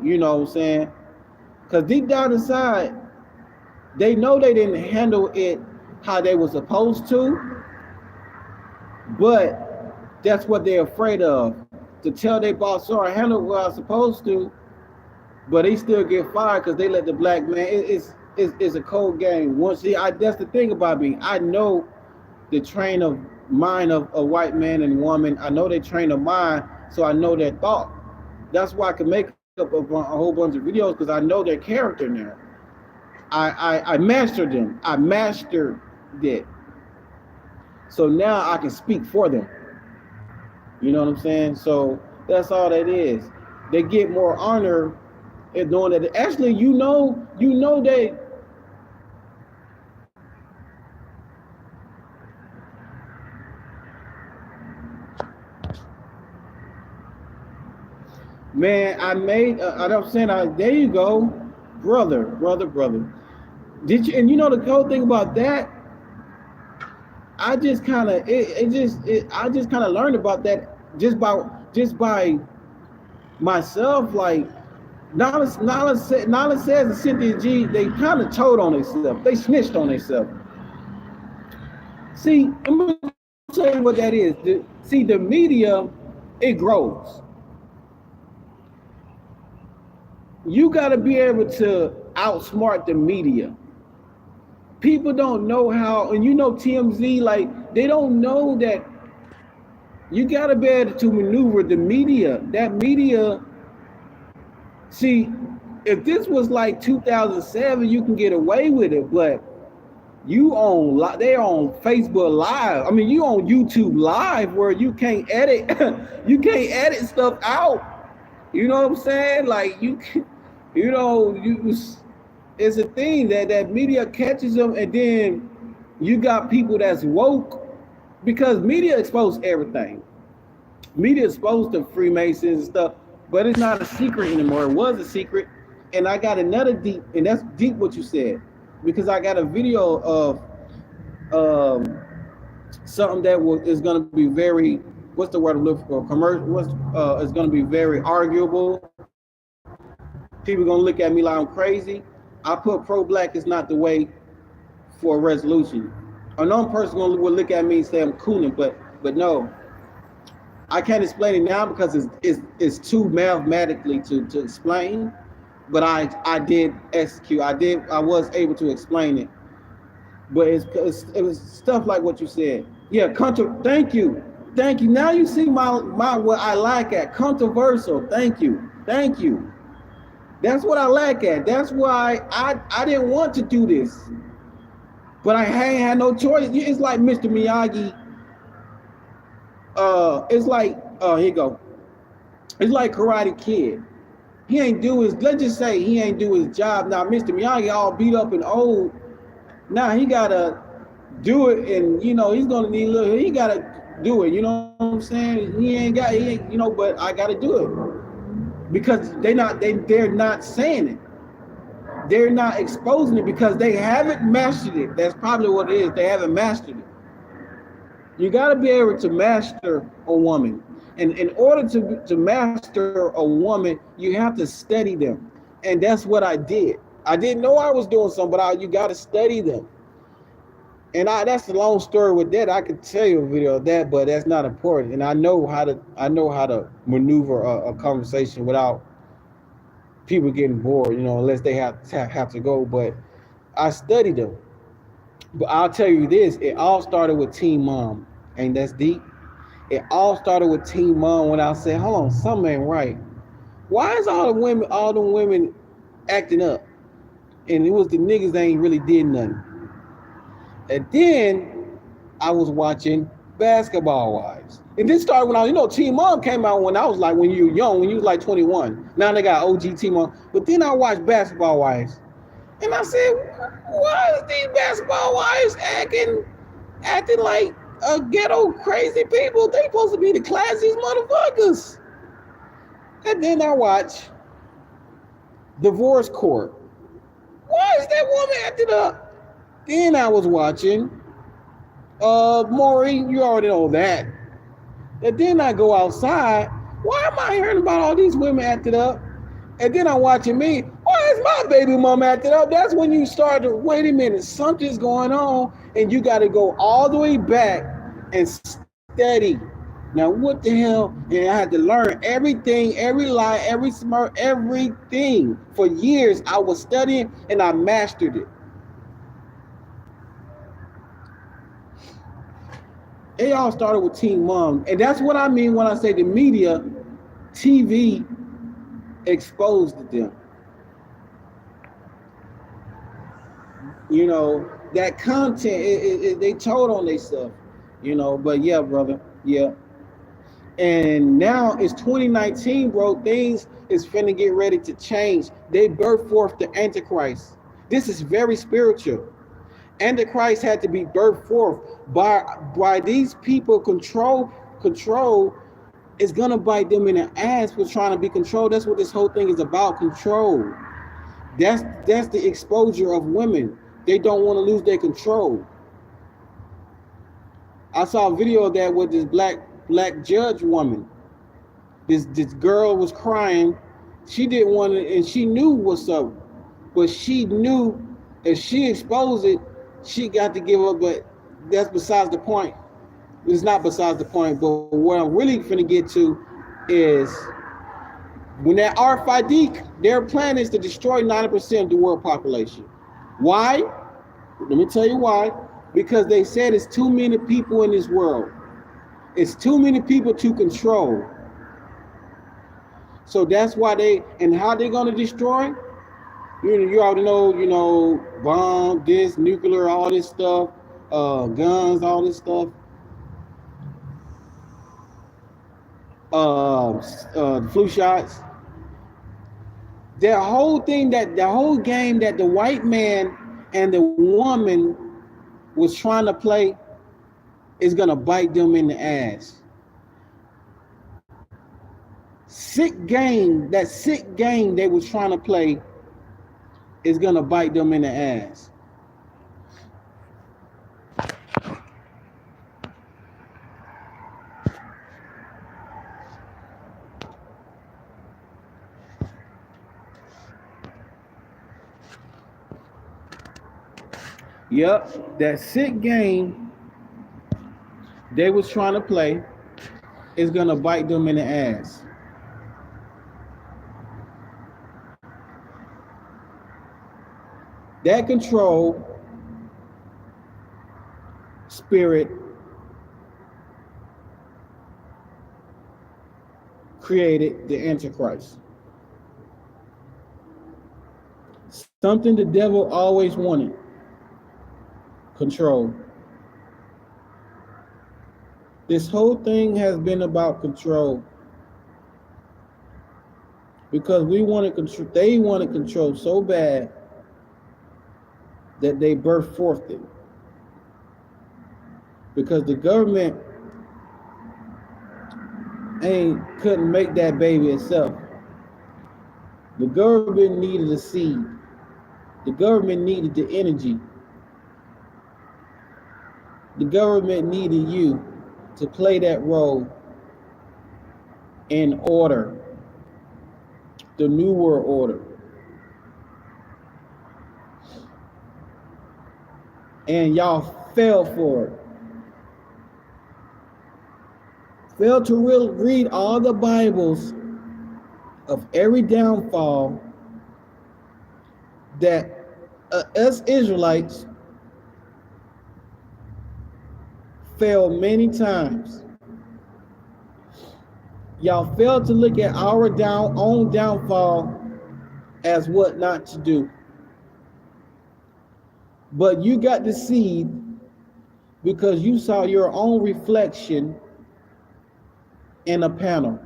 you know what I'm saying? Because deep down inside, they know they didn't handle it how they were supposed to, but that's what they're afraid of. To tell their boss, sorry, I handled what I was supposed to, but they still get fired because they let the black man. It's a cold game. That's the thing about me. I know the train of mind of a white man and woman. I know their train of mind, so I know their thought. That's why I can make up a whole bunch of videos because I know their character now. I mastered them. I mastered it. So now I can speak for them. You know what I'm saying? So that's all that is. They get more honor in doing that. Actually, you know that. Man, I'm saying, there you go, brother. Did you? And you know the cool thing about that, I just kind of I just kind of learned about that just by myself. Like Nala says and Cynthia G, they kind of told on themselves. They snitched on themselves. See, I'm gonna tell you what that is. The media, it grows. You got to be able to outsmart the media. People don't know how, and you know TMZ, like they don't know that you got to be able to maneuver the media. That media, see, if this was like 2007, you can get away with it, but they're on Facebook Live. I mean, you on YouTube Live where you can't edit, you can't edit stuff out. You know what I'm saying? Like it's a thing that media catches them, and then you got people that's woke because media exposed everything. Media exposed to Freemasons and stuff, but it's not a secret anymore. It was a secret, and I got another deep, and that's deep what you said, because I got a video of something that is going to be very, what's the word I'm looking for? Commercial. It's going to be very arguable. People gonna look at me like I'm crazy. I put pro-black is not the way for a resolution. A non-person will look at me and say I'm cooling, but no, I can't explain it now because it's too mathematically to explain. But I did execute. I was able to explain it. But it was stuff like what you said. Yeah, thank you. Now you see my what I like at controversial. Thank you. That's what I lack at. That's why I didn't want to do this. But I had no choice. It's like Mr. Miyagi. It's like, here you go. It's like Karate Kid. Let's just say he ain't do his job. Now, Mr. Miyagi all beat up and old. Now he gotta do it, and he's gonna need he gotta do it. You know what I'm saying? He ain't, but I gotta do it. Because they're not saying it. They're not exposing it because they haven't mastered it. That's probably what it is. They haven't mastered it. You got to be able to master a woman. And in order to master a woman, you have to study them. And that's what I did. I didn't know I was doing something, but you got to study them. And that's a long story with that. I could tell you a video of that, but that's not important. And I know how to maneuver a conversation without people getting bored, unless they have to go. But I studied them. But I'll tell you this: it all started with Teen Mom, and that's deep. It all started with Teen Mom when I said, "Hold on, something ain't right. Why is all the women acting up?" And it was the niggas that ain't really did nothing. And then I was watching Basketball Wives. And this started when Teen Mom came out when you were young, when you was like 21. Now they got OG Teen Mom. But then I watched Basketball Wives. And I said, why is these Basketball Wives acting like ghetto crazy people? They supposed to be the classiest motherfuckers. And then I watched Divorce Court. Why is that woman acted up. Then I was watching Maury, you already know that. And then I go outside. Why am I hearing about all these women acted up? And then I'm watching me. Why is my baby mom acted up? That's when you start to wait a minute, something's going on, and you got to go all the way back and study. Now, what the hell? And I had to learn everything, every lie, every smirk, everything. For years, I was studying and I mastered it. It all started with Teen Mom. And that's what I mean when I say the media, TV exposed them. You know, that content, they told on themselves, you know, but yeah, brother, yeah. And now it's 2019, bro. Things is finna get ready to change. They birthed forth the Antichrist. This is very spiritual. Antichrist had to be birthed forth by these people. Control is gonna bite them in the ass for trying to be controlled. That's what this whole thing is about. Control. That's the exposure of women. They don't want to lose their control. I saw a video of that with this black judge woman. This girl was crying. She didn't want to, and she knew what's up, but she knew if she exposed it, she got to give up. But that's besides the point. It's not besides the point. But what I'm really finna get to is when that RFID, their plan is to destroy 90% of the world population. Why? Let me tell you why. Because they said it's too many people in this world. It's too many people to control. So that's why how they're gonna destroy? You already know, bomb, this, nuclear, all this stuff, guns, all this stuff. Flu shots. The whole game that the white man and the woman was trying to play is gonna bite them in the ass. Sick game they was trying to play is gonna bite them in the ass. Yep, that sick game they was trying to play is gonna bite them in the ass. That control spirit created the Antichrist. Something the devil always wanted. Control. This whole thing has been about control. Because they want to control so bad that they birth forth it. Because the government couldn't make that baby itself. The government needed a seed. The government needed the energy. The government needed you to play that role in order, the New World Order. And y'all fell for it. Failed to read all the Bibles of every downfall that us Israelites failed many times. Y'all failed to look at our own downfall as what not to do. But you got deceived because you saw your own reflection in a panel.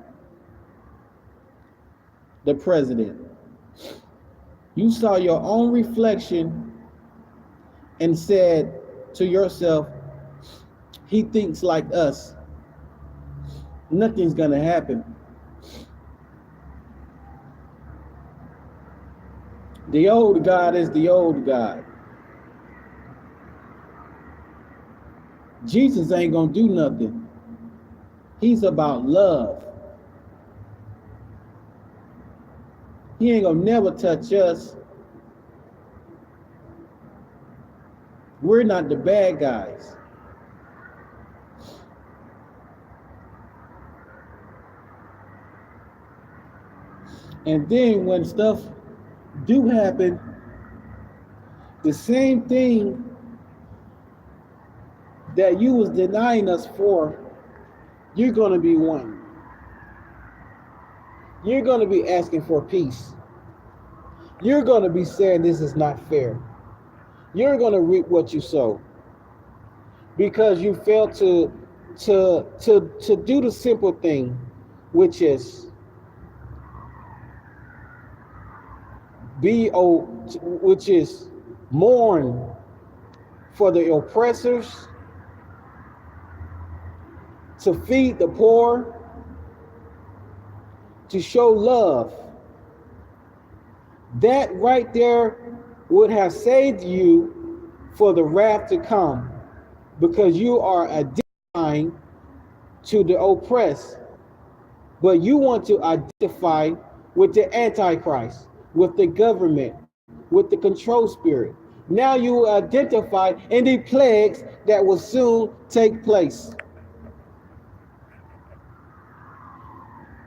The president. You saw your own reflection and said to yourself, he thinks like us. Nothing's gonna happen. The old God is the old God. Jesus ain't gonna do nothing. He's about love. He ain't gonna never touch us. We're not the bad guys. And then when stuff do happen, the same thing that you was denying us for, you're gonna be wanting. You're gonna be asking for peace. You're gonna be saying this is not fair. You're gonna reap what you sow. Because you failed to do the simple thing, which is which is mourn for the oppressors, to feed the poor, to show love. That right there would have saved you for the wrath to come, because you are identifying to the oppressed, but you want to identify with the Antichrist, with the government, with the control spirit. Now you identify in the plagues that will soon take place.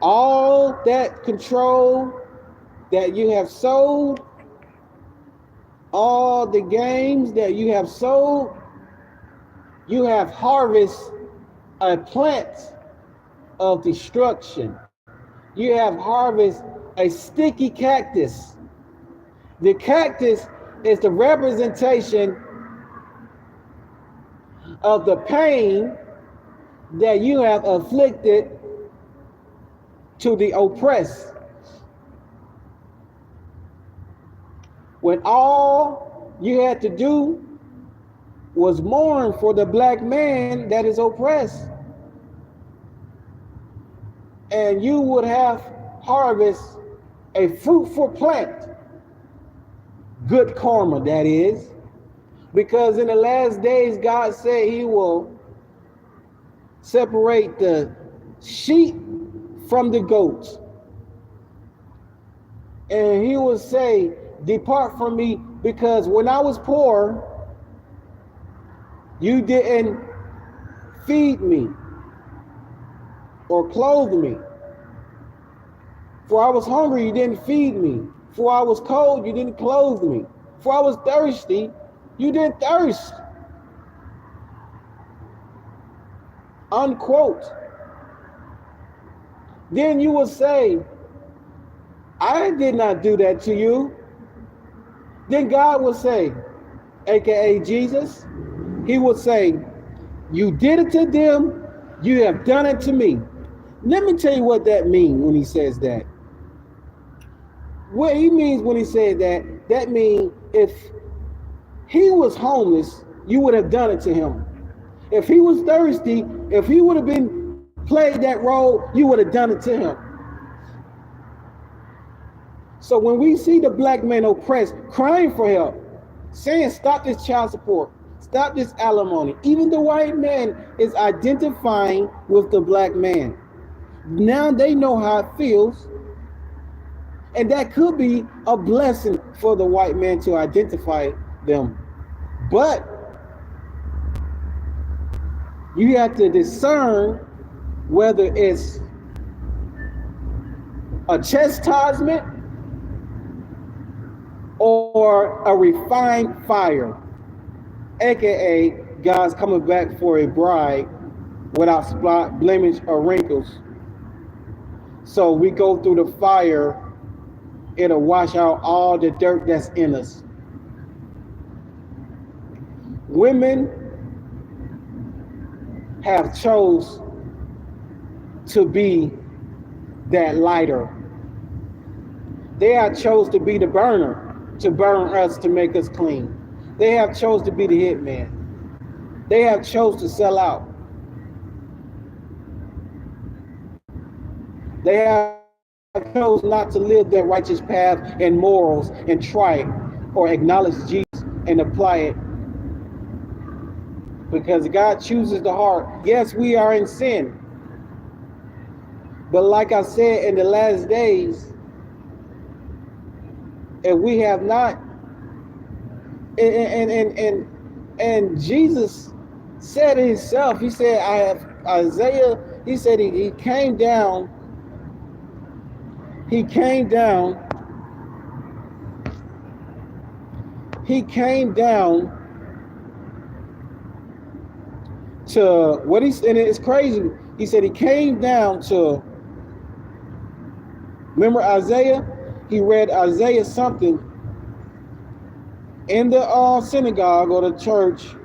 All that control that you have sold, all the games that you have sold, you have harvested a plant of destruction. You have harvested a sticky cactus. The cactus is the representation of the pain that you have afflicted to the oppressed. When all you had to do was mourn for the black man that is oppressed, and you would have harvest a fruitful plant, good karma that is, because in the last days God said he will separate the sheep from the goats, and he will say, depart from me, because when I was poor you didn't feed me or clothe me. For I was hungry, you didn't feed me. For I was cold, you didn't clothe me. For I was thirsty, you didn't thirst. Unquote. Then you will say, I did not do that to you. Then God will say, aka Jesus, he will say, you did it to them, you have done it to me. Let me tell you what that means when he says that. What he means when he said that, that means if he was homeless, you would have done it to him. If he was thirsty, if he would have been played that role, you would have done it to him. So when we see the black man oppressed, crying for help, saying stop this child support, stop this alimony, even the white man is identifying with the black man. Now they know how it feels, and that could be a blessing for the white man to identify them. But you have to discern whether it's a chastisement or a refined fire, aka God's coming back for a bride without spot, blemish, or wrinkles. So we go through the fire, it'll wash out all the dirt that's in us. Women have chose to be that lighter. They have chose to be the burner, to burn us, to make us clean. They have chose to be the hitman. They have chose to sell out. They have chose not to live that righteous path and morals and try it or acknowledge Jesus and apply it, because God chooses the heart. Yes, we are in sin, but like I said, in the last days, if we have not, and Jesus said it himself. He said, I have Isaiah. He said he came down. He came down. He came down to what he's, and it's crazy. He said he came down to, remember Isaiah? He read Isaiah something in the synagogue or the church,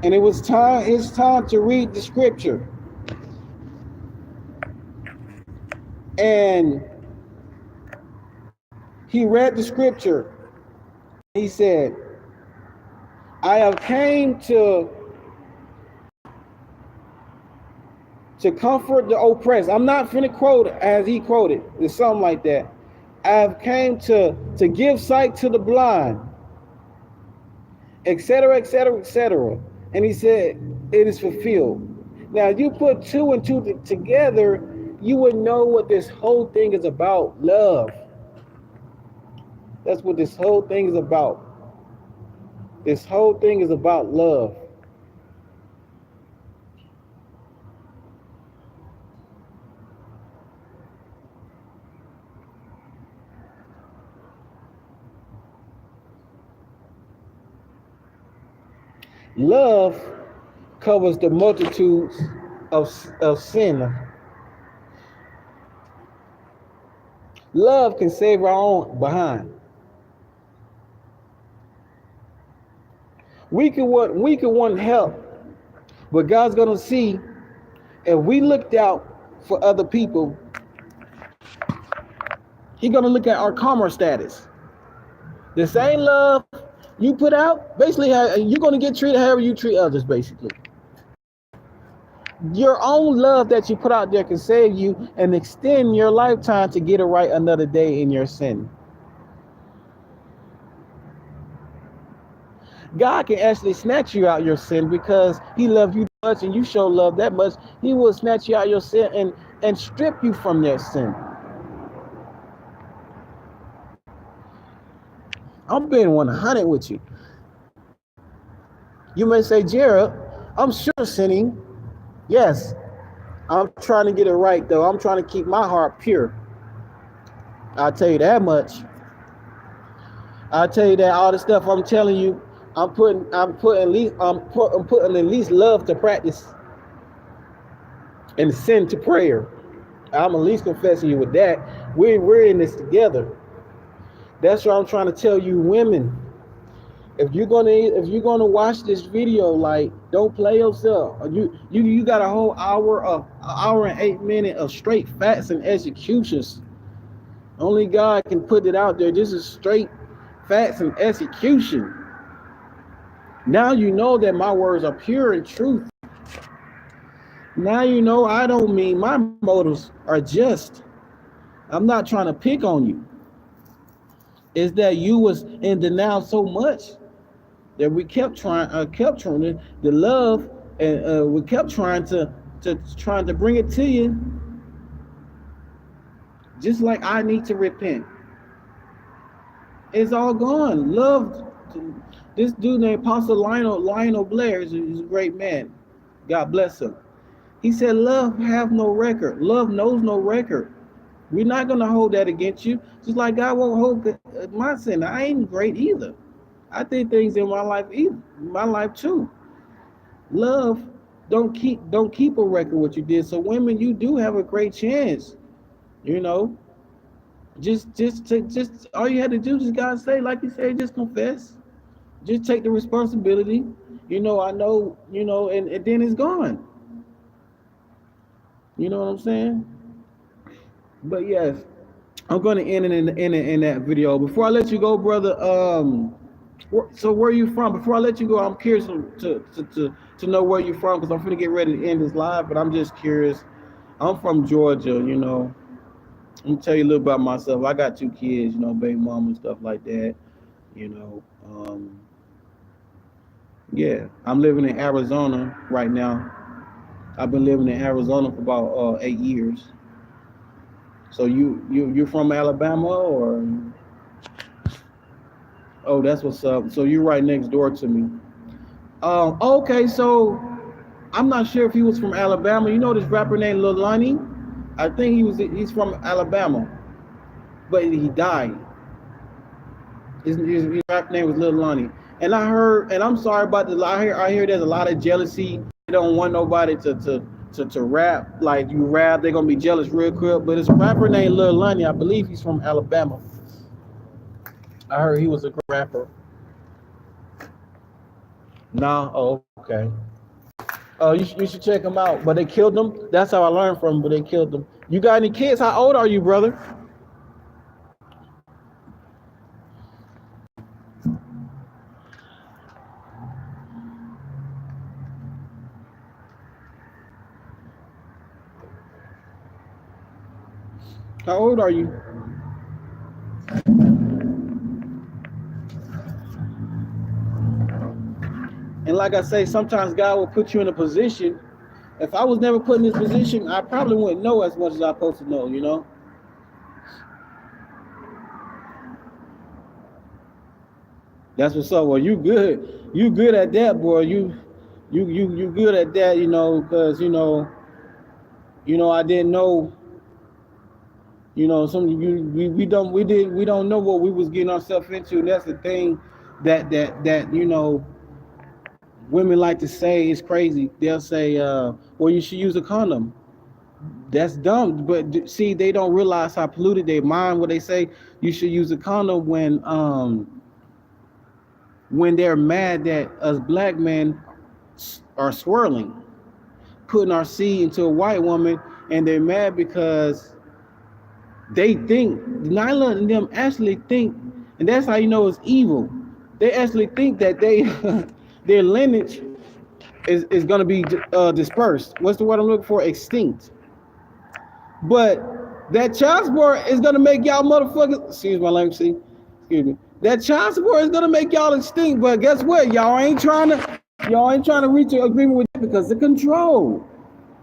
and it was time. It's time to read the scripture, and he read the scripture. He said, "I have came to comfort the oppressed." I'm not finna quote as he quoted. It's something like that. I have came to give sight to the blind, etc., etc., etc. And he said, it is fulfilled. Now, you put two and two together, you would know what this whole thing is about. Love. That's what this whole thing is about. This whole thing is about love. Love covers the multitudes of sin. Love can save our own behind. We can want help, but God's gonna see if we looked out for other people. He's gonna look at our karma status. The same love you put out, basically, you're gonna get treated however you treat others. Basically, your own love that you put out there can save you and extend your lifetime to get it right another day in your sin. God can actually snatch you out your sin because he loved you much and you show love that much. He will snatch you out your sin and strip you from that sin. I'm being 100 with you. You may say, Jared, I'm sure sinning. Yes, I'm trying to get it right, though. I'm trying to keep my heart pure. I'll tell you that much. I'll tell you that all the stuff I'm telling you, I'm putting at least love to practice and sin to prayer. I'm at least confessing you with that. We're in this together. That's what I'm trying to tell you, women. If you're gonna watch this video, like, don't play yourself. You got a whole hour and 8 minutes of straight facts and executions. Only God can put it out there. This is straight facts and execution. Now you know that my words are pure and truth. Now you know I don't mean my motives are just. I'm not trying to pick on you. Is that you was in denial so much that we kept trying the love, and we kept trying to bring it to you. Just like I need to repent. It's all gone. Love. This dude named Apostle Lionel Blair is a great man. God bless him. He said, love have no record. Love knows no record. We're not going to hold that against you. Just like God won't hold my sin. I ain't great either. I did things in my life too. Love don't keep a record what you did. So women, you do have a great chance. You know, just all you had to do is God say, like you said, just confess. Just take the responsibility. You know, I know, you know, and then it's gone. You know what I'm saying? But yes, I'm going to end it in that video. Before I let you go, brother, so where are you from? Before I let you go, I'm curious to know where you're from, because I'm going to get ready to end this live, but I'm just curious. I'm from Georgia, you know. Let me tell you a little about myself. I got two kids, you know, baby mom and stuff like that. You know, yeah, I'm living in Arizona right now. I've been living in Arizona for about 8 years. So you're from Alabama or? Oh, that's what's up. So you're right next door to me. Okay, so I'm not sure if he was from Alabama. You know this rapper named Lil Lonnie? I think he's from Alabama, but he died. His rap name was Lil Lonnie. And I heard, and I'm sorry about this. I hear there's a lot of jealousy. They don't want nobody to rap like you rap. They're gonna be jealous real quick. But it's a rapper named Lil Lonnie. I believe he's from Alabama. I heard he was a rapper. Nah, oh, okay. You should check him out. But they killed him. That's how I learned from him. But they killed him. You got any kids? How old are you, brother? How old are you? And like I say, sometimes God will put you in a position. If I was never put in this position, I probably wouldn't know as much as I'm supposed to know. You know. That's what's up. Well, you good. You good at that, boy. You good at that. You know, because I didn't know. Some we don't know what we was getting ourselves into. And that's the thing that women like to say is crazy. They'll say, "Well, you should use a condom." That's dumb. But see, they don't realize how polluted their mind. What they say, you should use a condom when they're mad that us black men are swirling, putting our seed into a white woman, and they're mad because they think nine of them actually think, and that's how you know it's evil. They actually think that their lineage is going to be dispersed. What's the word I'm looking for? Extinct. But that child support is going to make y'all motherfuckers. Excuse my language. See, excuse me. That child support is going to make y'all extinct. But guess what? Y'all ain't trying to reach an agreement with it because of control.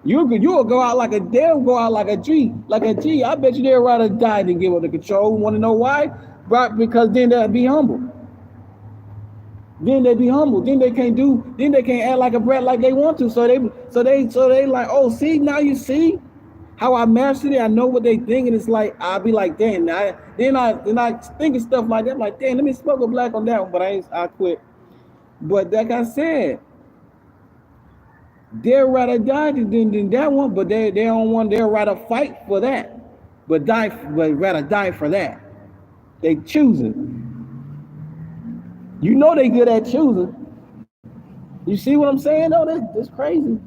You'll go out like a they'll go out like a G, like a G. I bet you they'd rather die than give up the control. Want to know why? Right? Because then they'll be humble. Then they be humble. Then they can't do. Then they can't act like a brat like they want to. So they like, oh, see now you see how I mastered it. I know what they think, and it's like I'll be like, damn. Then I think of stuff like that. I'm like, damn, let me smoke a black on that one, but I quit. But like I said, they'd rather die than that one, but they don't want. They'll rather fight for that, but rather die for that. They choose it. You know they good at choosing. You see what I'm saying? though? That's crazy.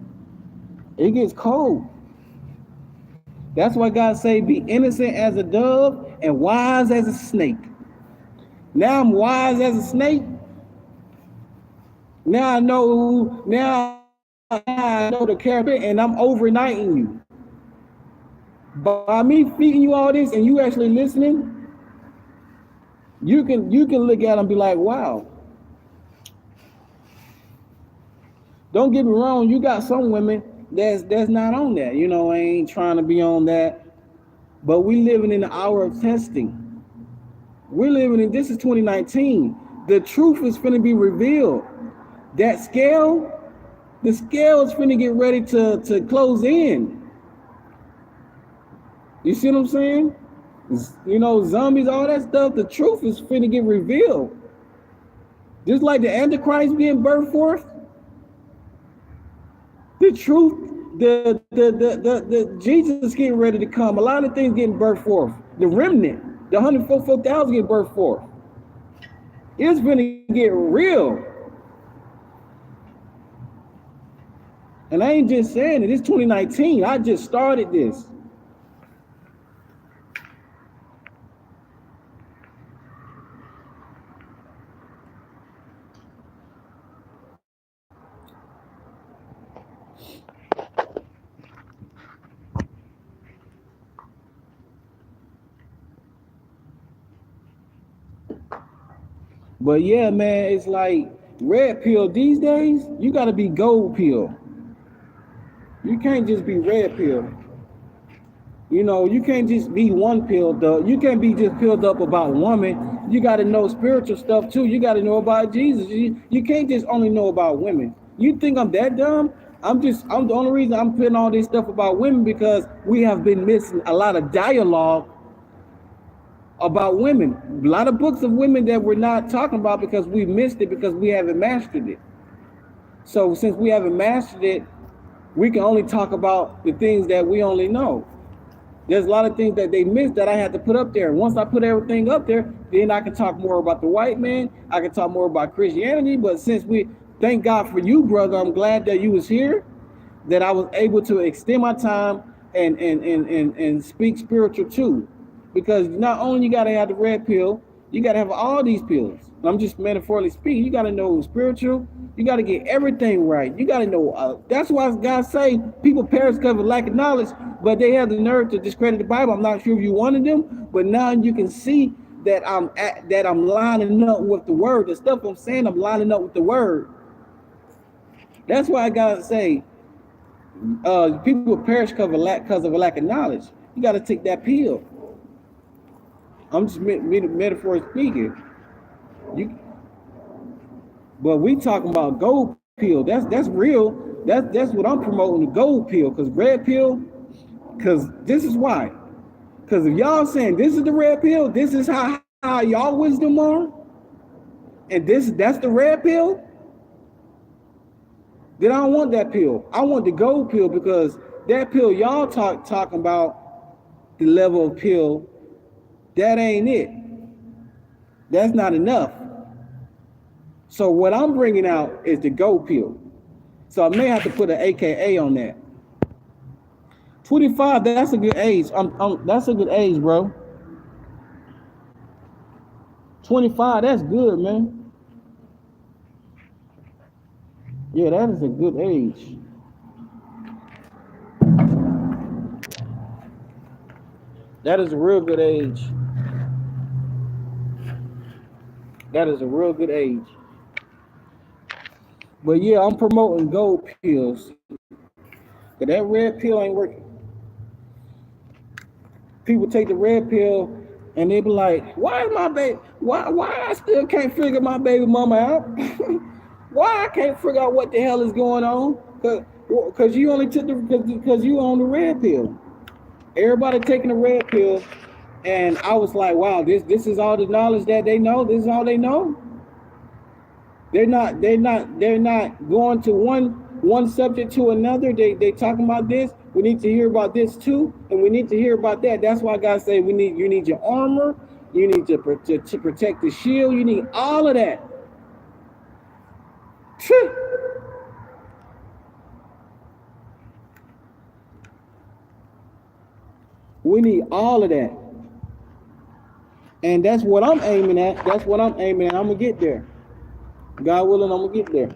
It gets cold. That's why God say, "Be innocent as a dove and wise as a snake." Now I'm wise as a snake. Now I know. Now I know the character, and I'm overnighting you. By me feeding you all this, and you actually listening, you can look at them and be like, "Wow." Don't get me wrong. You got some women that's not on that. Ain't trying to be on that. But we living in the hour of testing. We're living in this is 2019. The truth is finna be revealed. That scale, the scale is finna get ready to close in. You see what I'm saying? Zombies, all that stuff. The truth is finna get revealed. Just like the Antichrist being birthed forth, the truth, the Jesus getting ready to come. A lot of things getting birthed forth. The remnant, the 144,000 getting birthed forth. It's gonna get real. And I ain't just saying it. It's 2019. I just started this. But yeah, man, it's like red pill these days. You got to be gold pill. You can't just be red pill. You know, you can't just be one pilled up. You can't be just pilled up about women. You got to know spiritual stuff too. You got to know about Jesus. You can't just only know about women. You think I'm that dumb? I'm the only reason I'm putting all this stuff about women because we have been missing a lot of dialogue about women. A lot of books of women that we're not talking about because we missed it because we haven't mastered it. So since we haven't mastered it, we can only talk about the things that we only know. There's a lot of things that they missed that I had to put up there. Once I put everything up there, then I can talk more about the white man. I can talk more about Christianity. But since thank God for you, brother, I'm glad that you was here, that I was able to extend my time and speak spiritual too. Because not only you got to have the red pill, you got to have all these pills. I'm just metaphorically speaking. You got to know spiritual. You got to get everything right. You got to know. That's why God say people perish because of lack of knowledge, but they have the nerve to discredit the Bible. I'm not sure if you wanted them, but now you can see that I'm lining up with the word. The stuff I'm saying, I'm lining up with the word. That's why God say people perish because of a lack of knowledge. You got to take that pill. I'm just metaphorically speaking. But we talking about gold pill. That's real. That's what I'm promoting, the gold pill. Cause red pill. Cause this is why. Cause if y'all saying this is the red pill, this is how y'all wisdom are, and that's the red pill. Then I don't want that pill. I want the gold pill because that pill y'all talking about the level of pill. That ain't it. That's not enough. So what I'm bringing out is the gold pill. So I may have to put an AKA on that. 25, that's a good age. That's a good age, bro. 25, that's good, man. Yeah, that is a good age. That is a real good age. That is a real good age. But yeah, I'm promoting gold pills. But that red pill ain't working. People take the red pill and they be like, why is my baby, why I still can't figure my baby mama out? Why I can't figure out what the hell is going on? Cause you only took because you on the red pill. Everybody taking the red pill, and I was like, wow, this is all the knowledge that they know. This is all they know. They're not going to one subject to another. They talking about this. We need to hear about this too, and we need to hear about that. That's why God say you need your armor, you need to protect the shield, you need all of that. We need all of that. And that's what I'm aiming at. That's what I'm aiming at. I'm gonna get there. God willing, I'm gonna get there.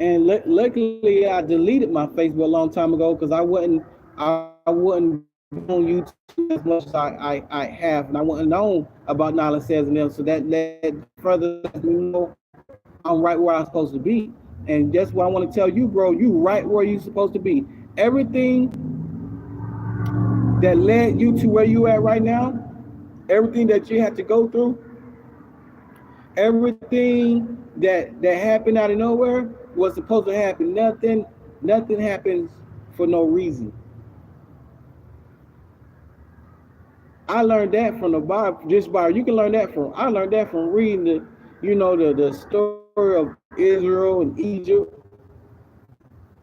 And luckily, I deleted my Facebook a long time ago because I wasn't on YouTube as much as I have, and I wasn't known about Nala Says and them. So that led further me know I'm right where I'm supposed to be. And that's what I want to tell you, bro. You right where you're supposed to be. Everything that led you to where you at right now, everything that you had to go through, everything that happened out of nowhere was supposed to happen. Nothing happens for no reason. I learned that from the Bible. You can learn that from. I learned that from reading the story of Israel and Egypt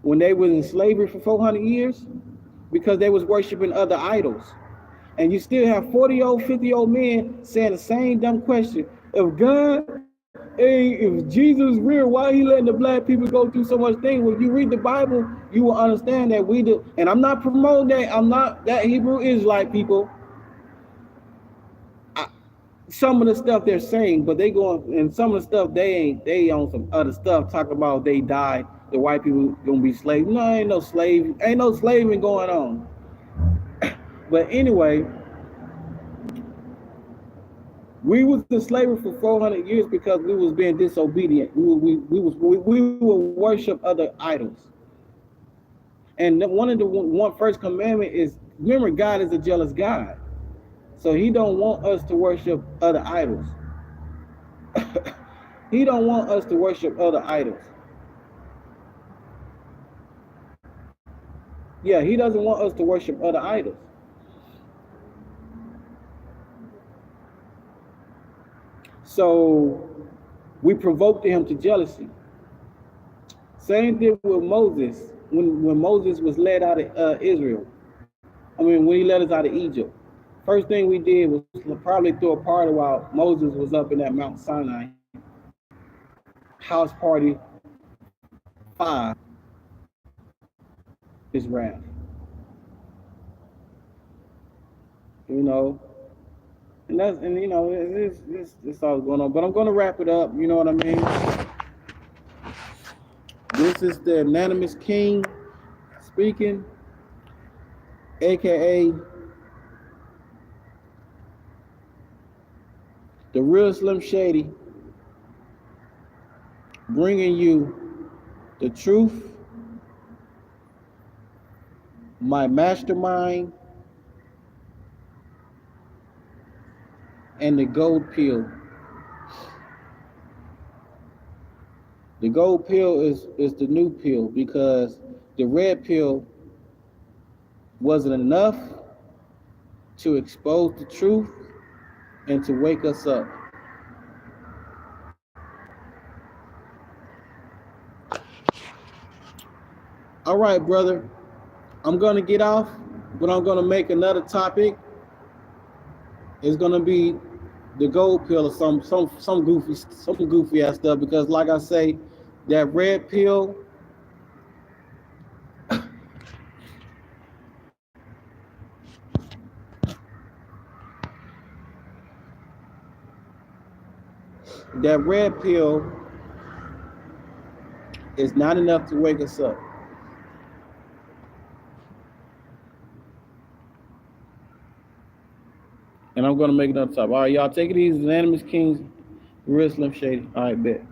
when they was in slavery for 400 years because they was worshiping other idols. And you still have 40-year-old, 50-year-old men saying the same dumb question. If Jesus is real, why he letting the black people go through so much things? When you read the Bible, you will understand that we do. And I'm not promoting that. I'm not that Hebrew Israelite people. Some of the stuff they're saying, but they going, and some of the stuff they on some other stuff talking about they died, the white people gonna be slaves. No, ain't no slaving going on. But anyway, We was in slavery for 400 years because we was being disobedient. We will worship other idols. And one of the one first commandment is, remember, God is a jealous God, so He don't want us to worship other idols. He don't want us to worship other idols. Yeah, He doesn't want us to worship other idols. So we provoked Him to jealousy. Same thing with Moses when Moses was led out of Israel. When he led us out of Egypt. First thing we did was probably throw a party while Moses was up in that Mount Sinai. House party 5. His wrath. You know, and it's all going on. But I'm going to wrap it up. You know what I mean? This is the Anonymous King speaking, aka the real Slim Shady, bringing you the truth, my mastermind, and the gold pill. The gold pill is the new pill, because the red pill wasn't enough to expose the truth and to wake us up. All right, brother. I'm gonna get off, but I'm gonna make another topic. It's gonna be the gold pill or some goofy ass stuff, because like I say, that red pill is not enough to wake us up. And I'm gonna make another topic. All right, y'all, take it easy. Anonymous Kings, real Slim Shady. All right, bet.